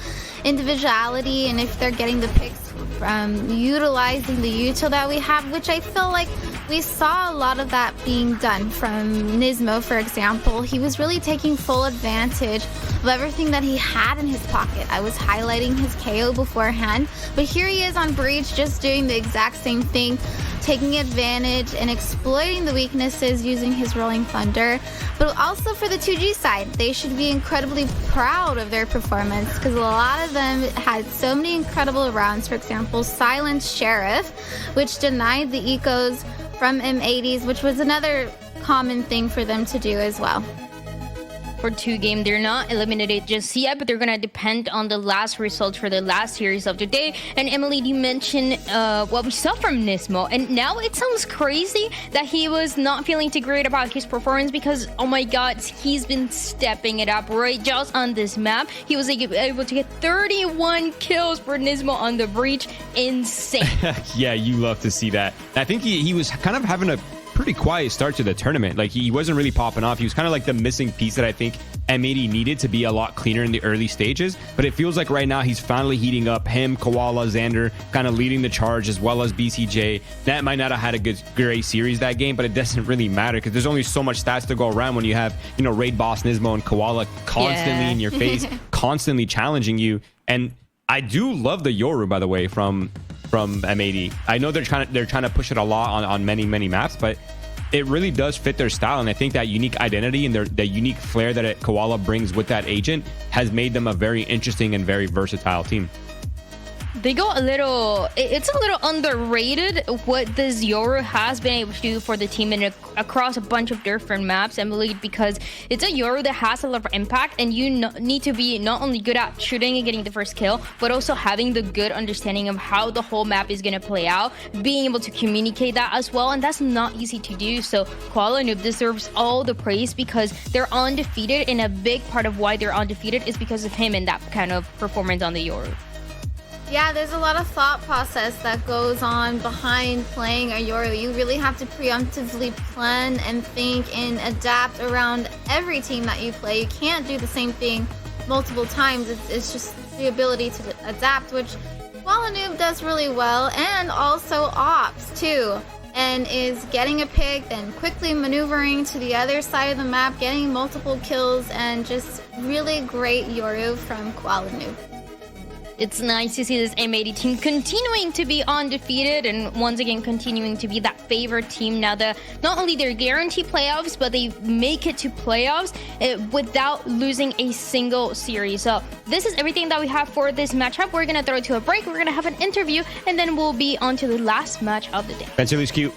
individuality and if they're getting the picks from utilizing the util that we have, which I feel like we saw a lot of that being done from Nismo, for example. He was really taking full advantage of everything that he had in his pocket. I was highlighting his KO beforehand, but here he is on Breach just doing the exact same thing, taking advantage and exploiting the weaknesses using his Rolling Thunder. But also for the 2G side, they should be incredibly proud of their performance because a lot of them had so many incredible rounds. For example, Silence Sheriff, which denied the ecos from M80s, which was another common thing for them to do as well. For 2Game, they're not eliminated just yet, but they're gonna depend on the last results for the last series of the day. And Emily, you mentioned what we saw from Nismo, and now it sounds crazy that he was not feeling too great about his performance because, oh my god, he's been stepping it up right just on this map. He was able to get 31 kills for Nismo on the Breach. Insane. Yeah, you love to see that. I think he was kind of having a pretty quiet start to the tournament. Like, he wasn't really popping off. He was kind of like the missing piece that I think M80 needed to be a lot cleaner in the early stages. But it feels like right now he's finally heating up. Him, Koala, Xander kind of leading the charge, as well as BCJ. That might not have had a great series that game, but it doesn't really matter because there's only so much stats to go around when you have, you know, Raid Boss, Nismo, and Koala constantly in your face, constantly challenging you. And I do love the Yoru, by the way, from M80. I know they're trying to push it a lot on many maps, but it really does fit their style. And I think that unique identity and the unique flair that Koala brings with that agent has made them a very interesting and very versatile team. They go a little, it's a little underrated what this Yoru has been able to do for the team across a bunch of different maps, Emily, because it's a Yoru that has a lot of impact, and you need to be not only good at shooting and getting the first kill, but also having the good understanding of how the whole map is going to play out, being able to communicate that as well, and that's not easy to do. So Koala Noob deserves all the praise because they're undefeated, and a big part of why they're undefeated is because of him and that kind of performance on the Yoru. Yeah, there's a lot of thought process that goes on behind playing a Yoru. You really have to preemptively plan and think and adapt around every team that you play. You can't do the same thing multiple times. It's just the ability to adapt, which Koala Noob does really well, and also Ops too, and is getting a pick, then quickly maneuvering to the other side of the map, getting multiple kills, and just really great Yoru from Koala Noob. It's nice to see this M80 team continuing to be undefeated and once again continuing to be that favorite team. Now, not only they're guaranteed playoffs, but they make it to playoffs without losing a single series. So this is everything that we have for this matchup. We're going to throw it to a break. We're going to have an interview, and then we'll be on to the last match of the day. That's really cute.